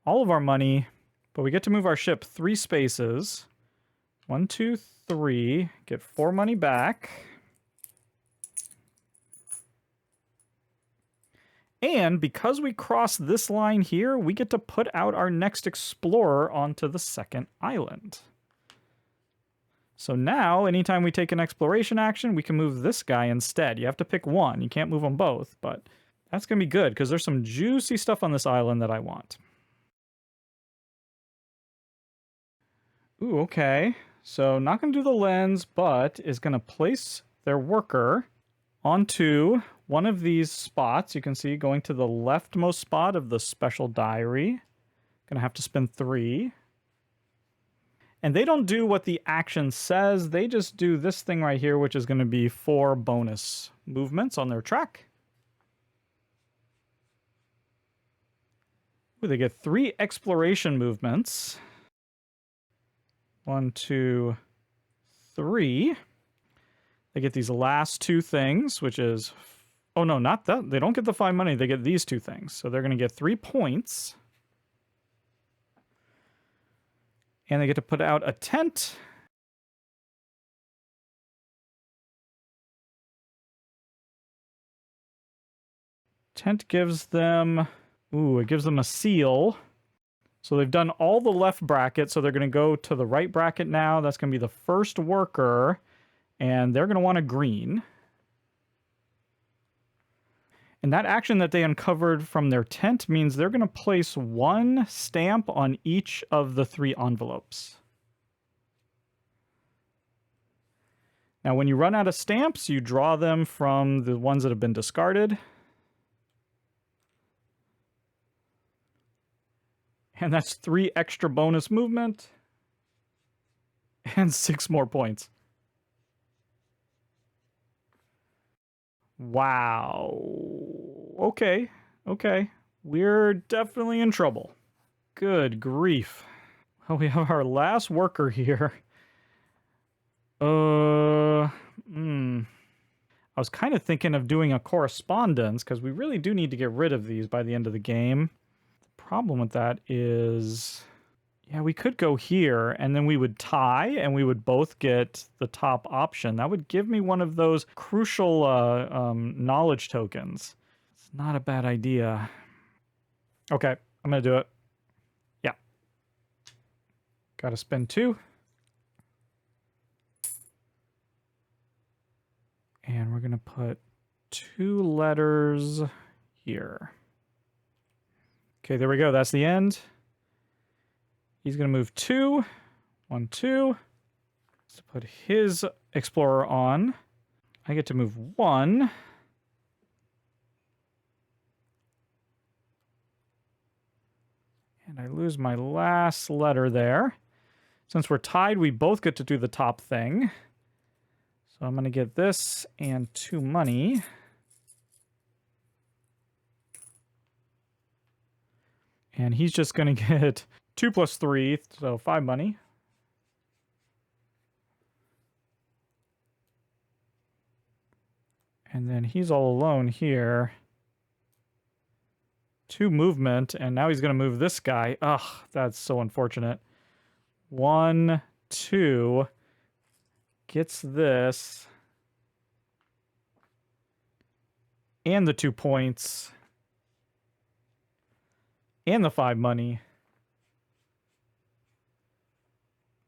All of our money, but we get to move our ship 3 spaces. 1, 2, 3. Get 4 money back. And because we cross this line here, we get to put out our next explorer onto the second island. So now, anytime we take an exploration action, we can move this guy instead. You have to pick one. You can't move them both, but that's going to be good because there's some juicy stuff on this island that I want. Ooh, okay. So not going to do the lens, but is going to place their worker onto one of these spots. You can see going to the leftmost spot of the special diary. Going to have to spend 3. And they don't do what the action says. They just do this thing right here, which is going to be 4 bonus movements on their track. Ooh, they get 3 exploration movements. 1, 2, 3. They get these last 2 things, which is... Oh, no, not that. They don't get the 5 money. They get these 2 things. So they're going to get 3 points. And they get to put out a tent. Tent gives them... Ooh, it gives them a seal. So they've done all the left bracket, so they're going to go to the right bracket now. That's going to be the first worker, and they're going to want a green. And that action that they uncovered from their tent means they're going to place 1 stamp on each of the 3 envelopes. Now, when you run out of stamps, you draw them from the ones that have been discarded. And that's 3 extra bonus movement. And 6 more points. Wow. Okay. Okay. We're definitely in trouble. Good grief. Well, we have our last worker here. I was kind of thinking of doing a correspondence because we really do need to get rid of these by the end of the game. The problem with that is, yeah, we could go here and then we would tie and we would both get the top option. That would give me one of those crucial knowledge tokens. It's not a bad idea. Okay, I'm going to do it. Yeah. Got to spend 2. And we're going to put 2 letters here. Okay, there we go. That's the end. He's going to move 2. 1, 2. Let's put his explorer on. I get to move 1. And I lose my last letter there. Since we're tied, we both get to do the top thing. So I'm going to get this and 2 money. And he's just going to get 2 plus 3, so 5 money. And then he's all alone here. 2 movement, and now he's going to move this guy. Ugh, that's so unfortunate. 1, 2. Gets this. And the 2 points. And the 5 money.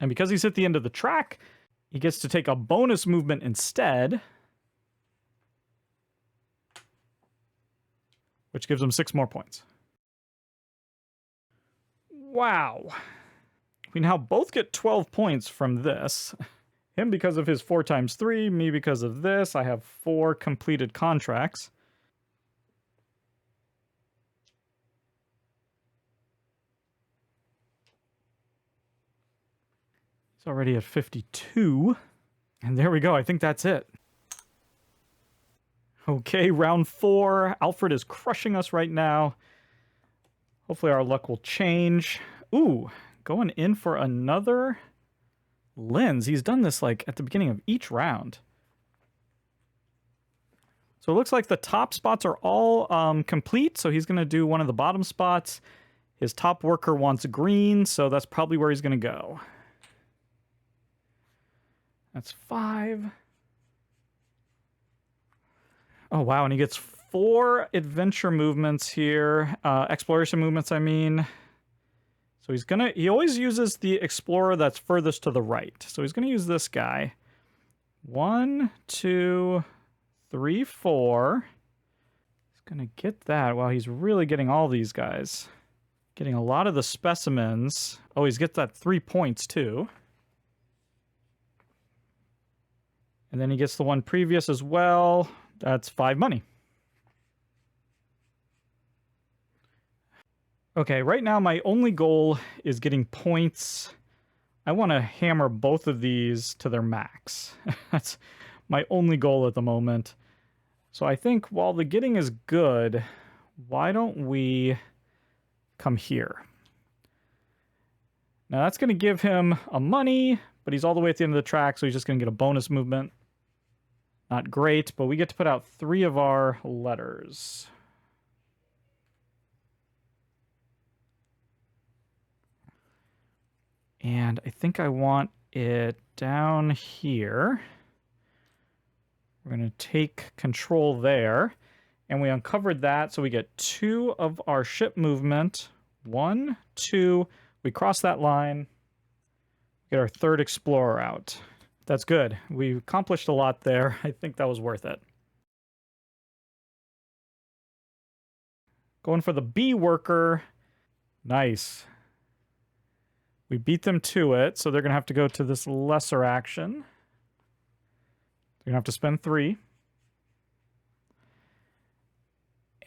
And because he's at the end of the track, he gets to take a bonus movement instead. Which gives him 6 more points. Wow. We now both get 12 points from this. Him because of his 4 times 3, me because of this. I have 4 completed contracts. He's already at 52. And there we go. I think that's it. Okay, round 4. Alfred is crushing us right now. Hopefully our luck will change. Ooh, going in for another lens. He's done this like at the beginning of each round. So it looks like the top spots are all complete. So he's going to do one of the bottom spots. His top worker wants green, so that's probably where he's going to go. That's 5. Oh, wow, and he gets 4 adventure movements here. Exploration movements, I mean. So he always uses the explorer that's furthest to the right. So he's gonna use this guy. 1, 2, 3, 4. He's gonna get that. Wow, he's really getting all these guys. Getting a lot of the specimens. Oh, he's gets that 3 points too. And then he gets the one previous as well. That's 5 money. Okay, right now my only goal is getting points. I want to hammer both of these to their max. That's my only goal at the moment. So I think while the getting is good, why don't we come here? Now that's going to give him a money, but he's all the way at the end of the track, so he's just going to get a bonus movement. Not great, but we get to put out 3 of our letters. And I think I want it down here. We're going to take control there. And we uncovered that, so we get 2 of our ship movement. 1, 2. We cross that line. Get our 3rd explorer out. That's good. We accomplished a lot there. I think that was worth it. Going for the B worker. Nice. We beat them to it, so they're going to have to go to this lesser action. They're going to have to spend 3.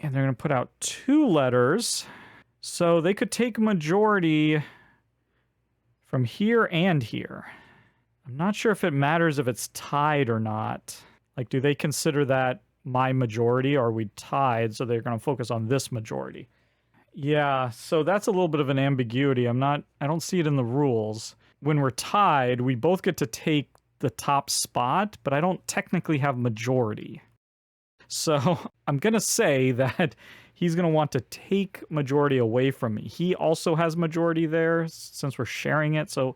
And they're going to put out 2 letters. So they could take majority from here and here. I'm not sure if it matters if it's tied or not. Like, do they consider that my majority, or we tied, so they're going to focus on this majority. Yeah, so that's a little bit of an ambiguity. I don't see it in the rules. When we're tied, we both get to take the top spot, but I don't technically have majority. So I'm going to say that he's going to want to take majority away from me. He also has majority there since we're sharing it. So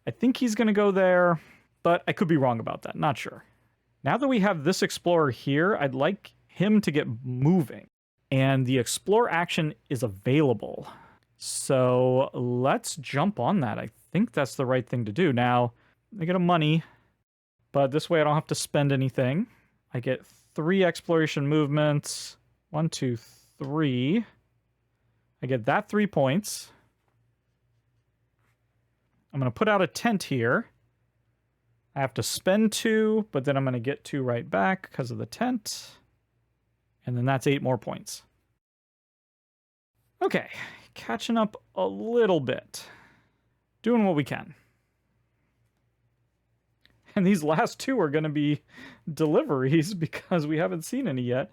I think he's going to go there, but I could be wrong about that. Not sure. Now that we have this explorer here, I'd like him to get moving. And the explore action is available. So let's jump on that. I think that's the right thing to do. Now, I get a money, but this way I don't have to spend anything. I get 3 exploration movements. 1, 2, 3. I get that 3 points. I'm going to put out a tent here. I have to spend 2, but then I'm going to get 2 right back because of the tent. And then that's 8 more points. Okay, catching up a little bit. Doing what we can. And these last 2 are going to be deliveries because we haven't seen any yet.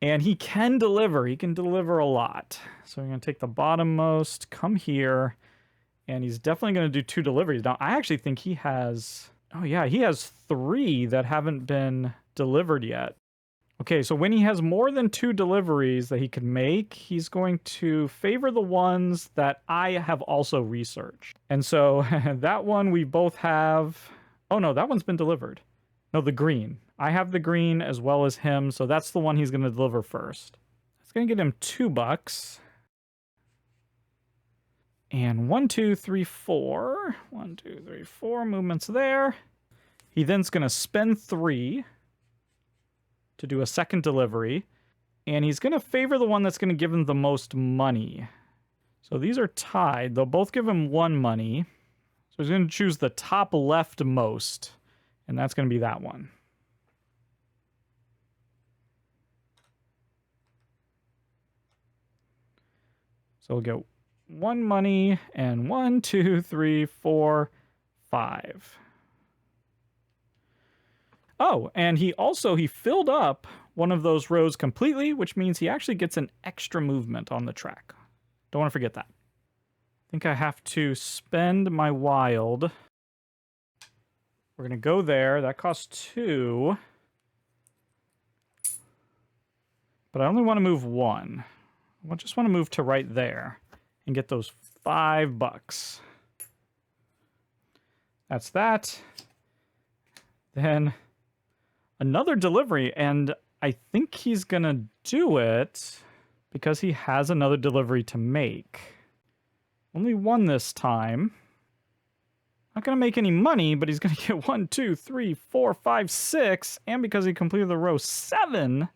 And he can deliver. He can deliver a lot. So I'm going to take the bottommost, come here, and he's definitely going to do 2 deliveries. Now, I actually think he has... Oh, yeah, he has 3 that haven't been delivered yet. Okay, so when he has more than 2 deliveries that he can make, he's going to favor the ones that I have also researched. And so that one we both have... Oh, no, that one's been delivered. No, the green. I have the green as well as him, so that's the one he's going to deliver first. It's going to get him $2. And 1, 2, 3, 4. 1, 2, 3, 4 movements there. He then's going to spend 3 to do a second delivery. And he's going to favor the one that's going to give him the most money. So these are tied. They'll both give him 1 money. So he's going to choose the top leftmost. And that's going to be that one. So we'll get 1 money and 1, 2, 3, 4, 5. Oh, and he filled up one of those rows completely, which means he actually gets an extra movement on the track. Don't want to forget that. I think I have to spend my wild. We're going to go there. That costs 2. But I only want to move 1. I just want to move to right there and get those $5. That's that. Then another delivery, and I think he's going to do it because he has another delivery to make. Only 1 this time. Not going to make any money, but he's going to get 1, 2, 3, 4, 5, 6. And because he completed the row 7,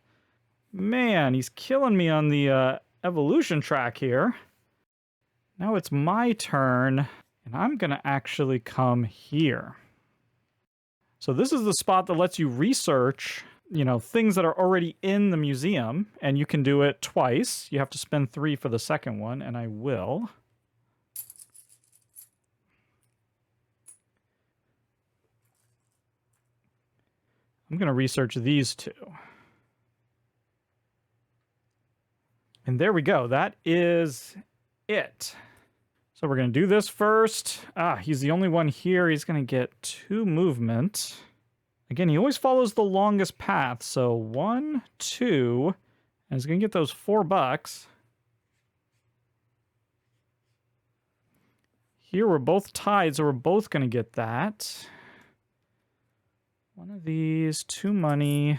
man, he's killing me on the evolution track here. Now it's my turn, and I'm going to actually come here. So this is the spot that lets you research, things that are already in the museum, and you can do it twice. You have to spend 3 for the second one, and I will. I'm going to research these 2. And there we go. That is it. So we're going to do this first. He's the only one here. He's going to get 2 movement. Again, he always follows the longest path. So 1, 2, and he's going to get those $4. Here we're both tied, so we're both going to get that. 1 of these, 2 money.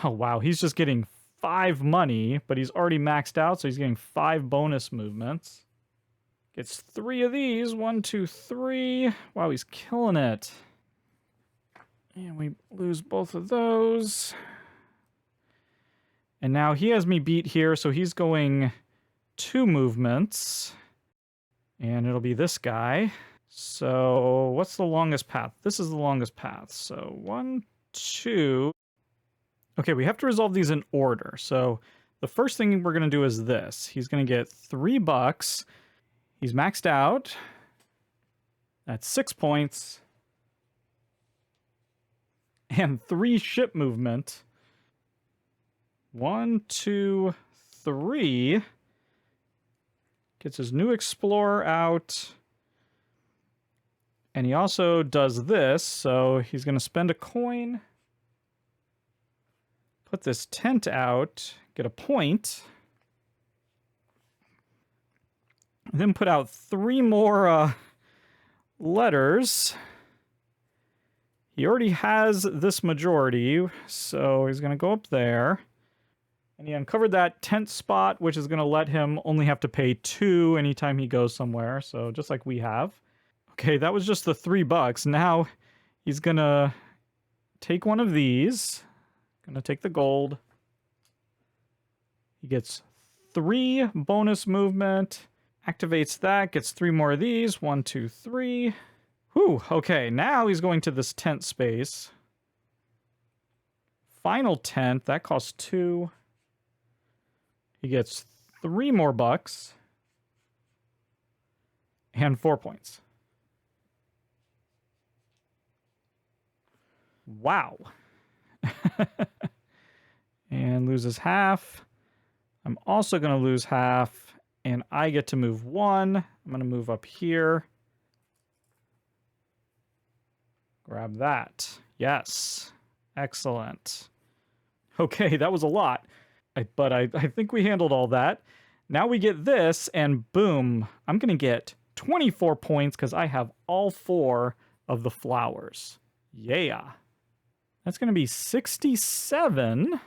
Oh, wow. He's just getting 5 money, but he's already maxed out, so he's getting 5 bonus movements. Gets 3 of these. 1, 2, 3. Wow, he's killing it. And we lose both of those. And now he has me beat here, so he's going 2 movements. And it'll be this guy. So what's the longest path? This is the longest path. So 1, 2. Okay, we have to resolve these in order. So the first thing we're going to do is this. He's going to get $3. He's maxed out. That's 6 points. and 3 ship movement. 1, 2, 3. Gets his new explorer out. And he also does this, so he's going to spend a coin. Put this tent out, get a point. And then put out 3 more letters. He already has this majority, so he's going to go up there. And he uncovered that tent spot, which is going to let him only have to pay 2 anytime he goes somewhere, so just like we have. Okay, that was just the $3. Now he's going to take one of these. Going to take the gold. He gets 3 bonus movement. Activates that, gets 3 more of these. 1, 2, 3. Whew, okay, now he's going to this tent space. Final tent, that costs 2. He gets 3 more bucks. And 4 points. Wow. And loses half. I'm also going to lose half. And I get to move 1. I'm going to move up here. Grab that. Yes. Excellent. Okay, that was a lot. But I think we handled all that. Now we get this, and boom. I'm going to get 24 points because I have all 4 of the flowers. Yeah. That's going to be 67.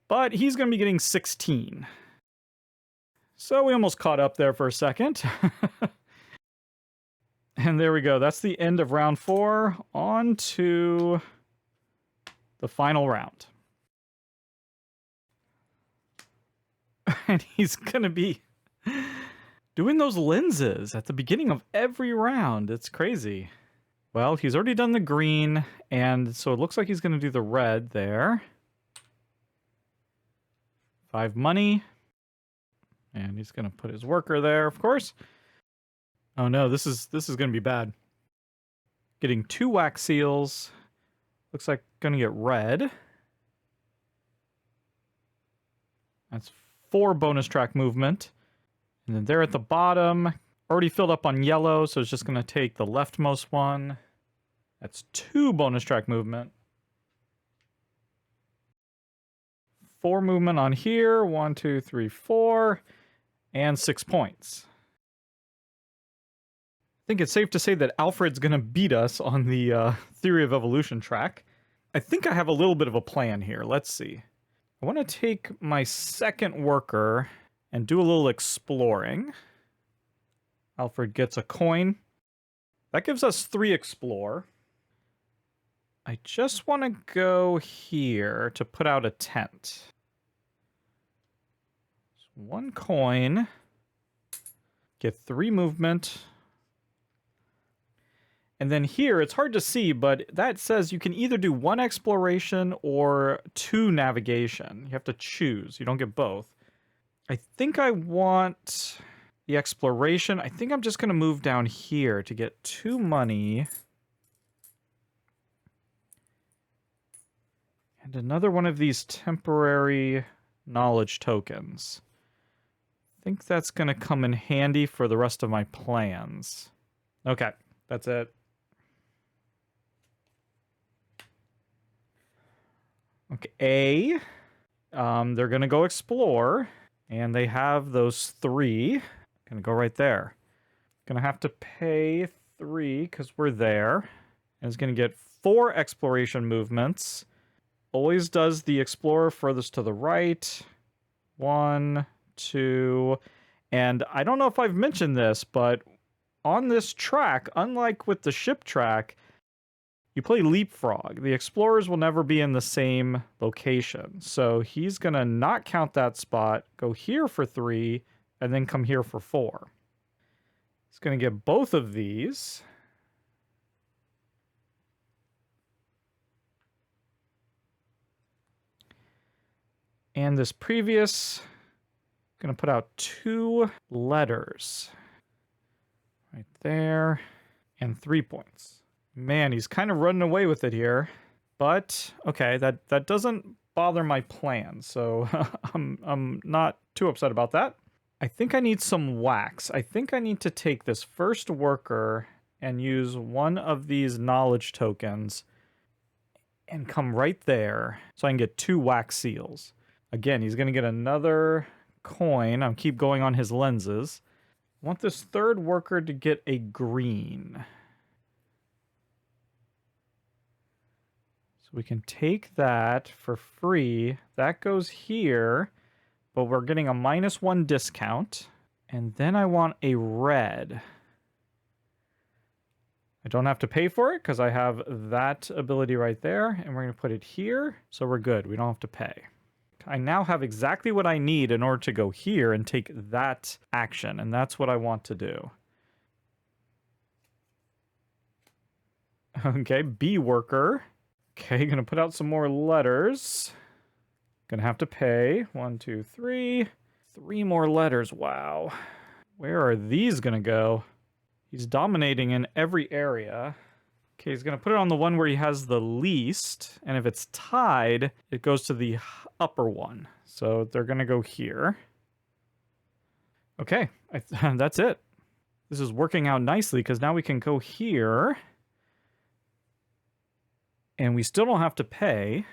But he's going to be getting 16. So we almost caught up there for a second. And there we go. That's the end of round 4. On to the final round. And he's going to be doing those lenses at the beginning of every round. It's crazy. Well, he's already done the green, and so it looks like he's going to do the red there. 5 money. And he's going to put his worker there, of course. Oh no, this is going to be bad. Getting 2 wax seals. Looks like going to get red. That's 4 bonus track movement. And then there at the bottom, already filled up on yellow, so it's just going to take the leftmost one. That's 2 bonus track movement. 4 movement on here. 1, 2, 3, 4. And 6 points. I think it's safe to say that Alfred's going to beat us on the theory of evolution track. I think I have a little bit of a plan here. Let's see. I want to take my second worker and do a little exploring. Alfred gets a coin. That gives us 3 explore. I just want to go here to put out a tent. 1 coin. Get 3 movement. And then here, it's hard to see, but that says you can either do 1 exploration or 2 navigation. You have to choose. You don't get both. I think I want the exploration. I think I'm just going to move down here to get 2 money. And another one of these temporary knowledge tokens. I think that's going to come in handy for the rest of my plans. Okay, that's it. Okay, they're going to go explore, and they have those 3. Going to go right there. Going to have to pay 3 because we're there. And it's going to get 4 exploration movements. Always does the explorer furthest to the right. 1, 2, and I don't know if I've mentioned this, but on this track, unlike with the ship track, you play leapfrog. The explorers will never be in the same location. So he's going to not count that spot, go here for 3, and then come here for 4. He's going to get both of these. And this previous, going to put out 2 letters. Right there. And 3 points. Man, he's kind of running away with it here. But, okay, that doesn't bother my plan, so I'm not too upset about that. I think I need some wax. I think I need to take this first worker and use one of these knowledge tokens and come right there so I can get 2 wax seals. Again, he's going to get another coin. I'll keep going on his lenses. I want this third worker to get a green. So we can take that for free. That goes here, but we're getting a -1 discount. And then I want a red. I don't have to pay for it because I have that ability right there, and we're going to put it here, so we're good. We don't have to pay. I now have exactly what I need in order to go here and take that action, and that's what I want to do. Okay, B worker. Okay, gonna put out some more letters. Gonna have to pay. 1, 2, 3. 3 more letters, wow. Where are these gonna go? He's dominating in every area. Okay, he's going to put it on the one where he has the least. And if it's tied, it goes to the upper one. So they're going to go here. Okay, that's it. This is working out nicely because now we can go here. And we still don't have to pay.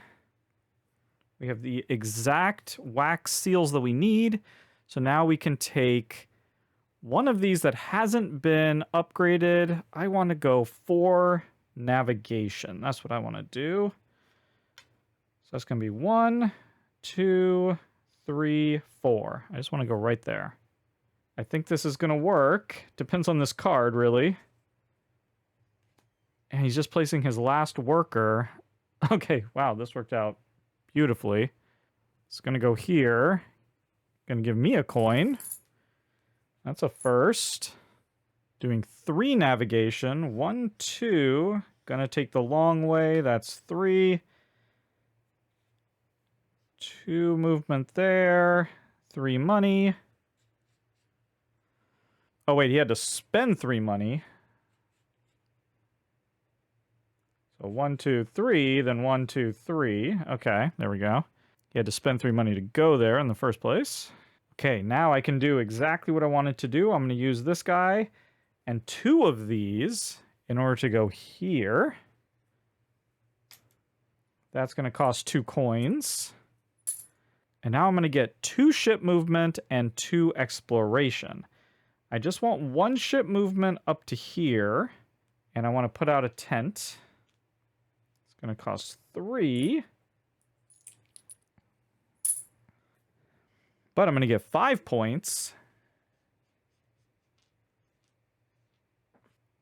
We have the exact wax seals that we need. So now we can take one of these that hasn't been upgraded. I want to go for navigation. That's what I want to do. So that's going to be 1, 2, 3, 4. I just want to go right there. I think this is going to work. Depends on this card, really. And he's just placing his last worker. Okay, wow, this worked out beautifully. It's going to go here. Going to give me a coin. That's a first. Doing 3 navigation. 1, 2. Gonna take the long way. That's 3. 2 movement there. 3 money. Oh, wait, he had to spend 3 money. So 1, 2, 3, then 1, 2, 3. Okay, there we go. He had to spend 3 money to go there in the first place. Okay, now I can do exactly what I wanted to do. I'm going to use this guy and 2 of these in order to go here. That's going to cost 2 coins. And now I'm going to get 2 ship movement and 2 exploration. I just want 1 ship movement up to here. And I want to put out a tent. It's going to cost 3. But I'm going to get 5 points.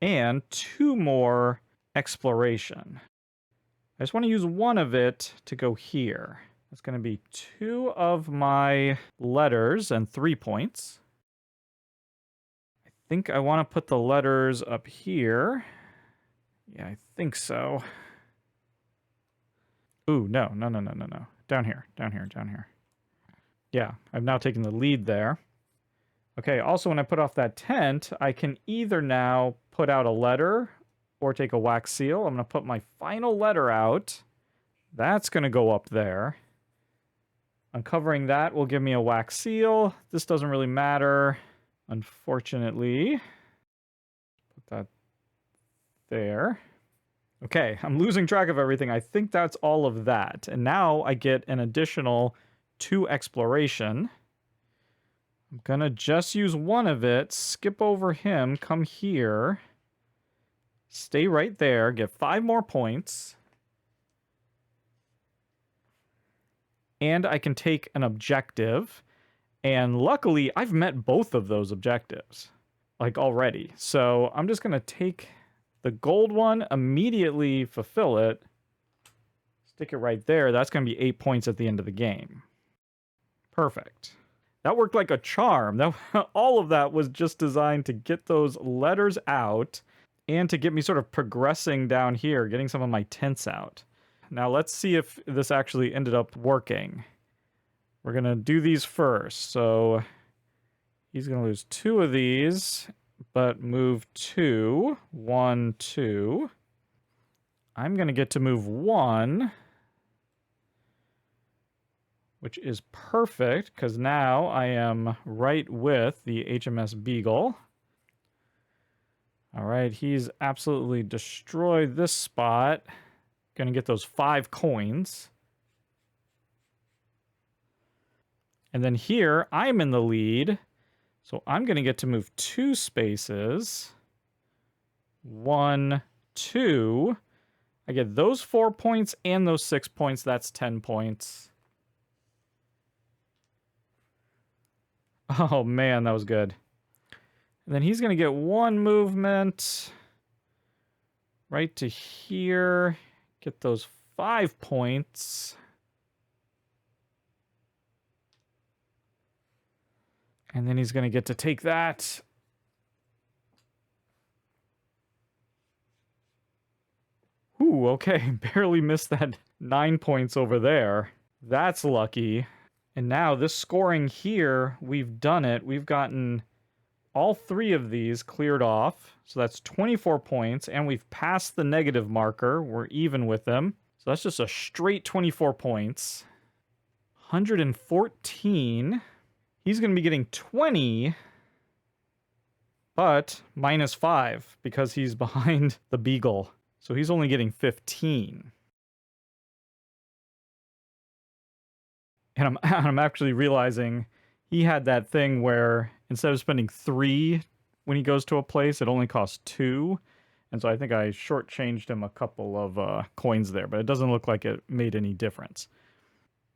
And 2 more exploration. I just want to use 1 of it to go here. That's going to be 2 of my letters and 3 points. I think I want to put the letters up here. Yeah, I think so. Ooh, no. Down here. Yeah, I've now taken the lead there. Okay, also when I put off that tent, I can either now put out a letter or take a wax seal. I'm going to put my final letter out. That's going to go up there. Uncovering that will give me a wax seal. This doesn't really matter, unfortunately. Put that there. Okay, I'm losing track of everything. I think that's all of that. And now I get an additional 2 exploration. I'm gonna just use 1 of it, skip over him, come here, stay right there, get 5 more points. And I can take an objective. And luckily, I've met both of those objectives, like already. So I'm just gonna take the gold one, immediately fulfill it, stick it right there. That's gonna be 8 points at the end of the game. Perfect. That worked like a charm. All of that was just designed to get those letters out and to get me sort of progressing down here, getting some of my tents out. Now let's see if this actually ended up working. We're going to do these first. So he's going to lose 2 of these, but move 2. 1, 2. I'm going to get to move 1, which is perfect because now I am right with the HMS Beagle. All right, he's absolutely destroyed this spot. Going to get those 5 coins. And then here, I'm in the lead. So I'm going to get to move 2 spaces. 1, 2. I get those 4 points and those 6 points. That's 10 points. Oh, man, that was good. And then he's going to get 1 movement right to here. Get those 5 points. And then he's going to get to take that. Ooh, okay. Barely missed that 9 points over there. That's lucky. And now this scoring here, we've done it. We've gotten all 3 of these cleared off. So that's 24 points. And we've passed the negative marker. We're even with them. So that's just a straight 24 points. 114. He's going to be getting 20, but minus 5 because he's behind the Beagle. So he's only getting 15. And I'm actually realizing he had that thing where instead of spending 3 when he goes to a place, it only costs 2. And so I think I shortchanged him a couple of coins there, but it doesn't look like it made any difference.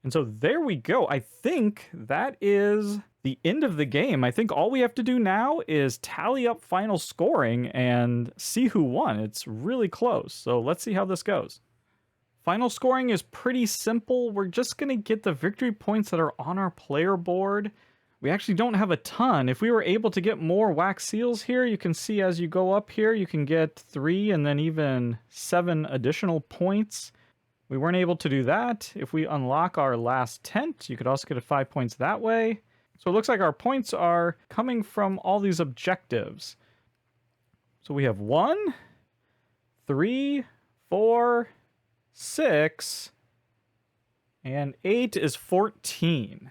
And so there we go. I think that is the end of the game. I think all we have to do now is tally up final scoring and see who won. It's really close. So let's see how this goes. Final scoring is pretty simple. We're just going to get the victory points that are on our player board. We actually don't have a ton. If we were able to get more wax seals here, you can see as you go up here, you can get 3 and then even 7 additional points. We weren't able to do that. If we unlock our last tent, you could also get 5 points that way. So it looks like our points are coming from all these objectives. So we have 1, 3, 4, 6, and 8 is 14.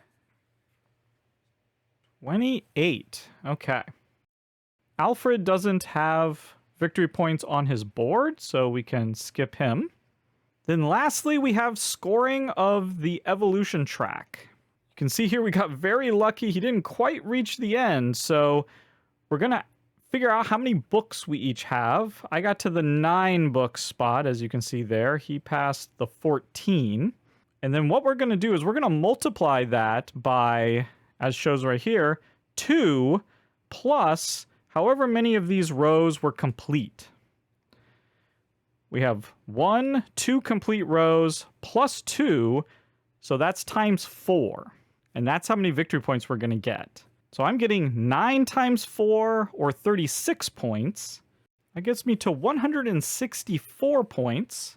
28. Okay. Alfred doesn't have victory points on his board, so we can skip him. Then lastly, we have scoring of the evolution track. You can see here we got very lucky. He didn't quite reach the end, so we're going to figure out how many books we each have. I got to the 9 book spot, as you can see there. He passed the 14. And then what we're going to do is we're going to multiply that by, as shows right here, 2 plus however many of these rows were complete. We have 1, 2 complete rows plus 2, so that's times 4. And that's how many victory points we're going to get. So I'm getting 9 times 4, or 36 points. That gets me to 164 points.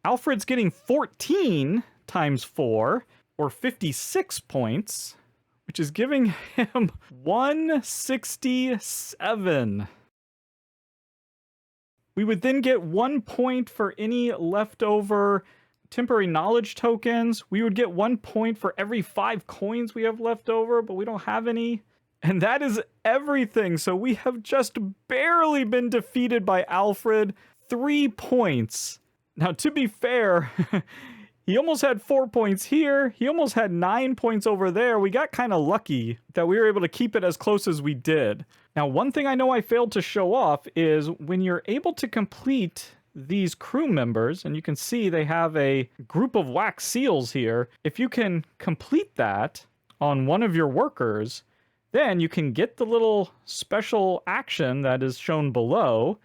Alfred's getting 14 times 4, or 56 points, which is giving him 167. We would then get 1 point for any leftover temporary knowledge tokens. We would get 1 point for every 5 coins we have left over, but we don't have any. And that is everything. So we have just barely been defeated by Alfred. 3 points. Now, to be fair, he almost had 4 points here. He almost had 9 points over there. We got kind of lucky that we were able to keep it as close as we did. Now, one thing I know I failed to show off is when you're able to complete these crew members, and you can see they have a group of wax seals here. If you can complete that on one of your workers, then you can get the little special action that is shown below.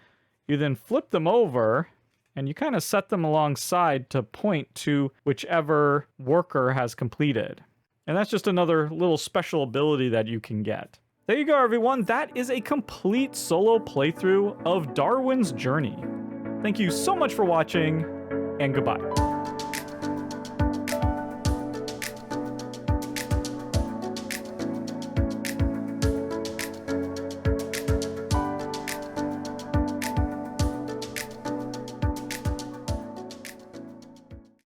You then flip them over, and you kind of set them alongside to point to whichever worker has completed. And that's just another little special ability that you can get. There you go, everyone. That is a complete solo playthrough of Darwin's Journey. Thank you so much for watching, and goodbye.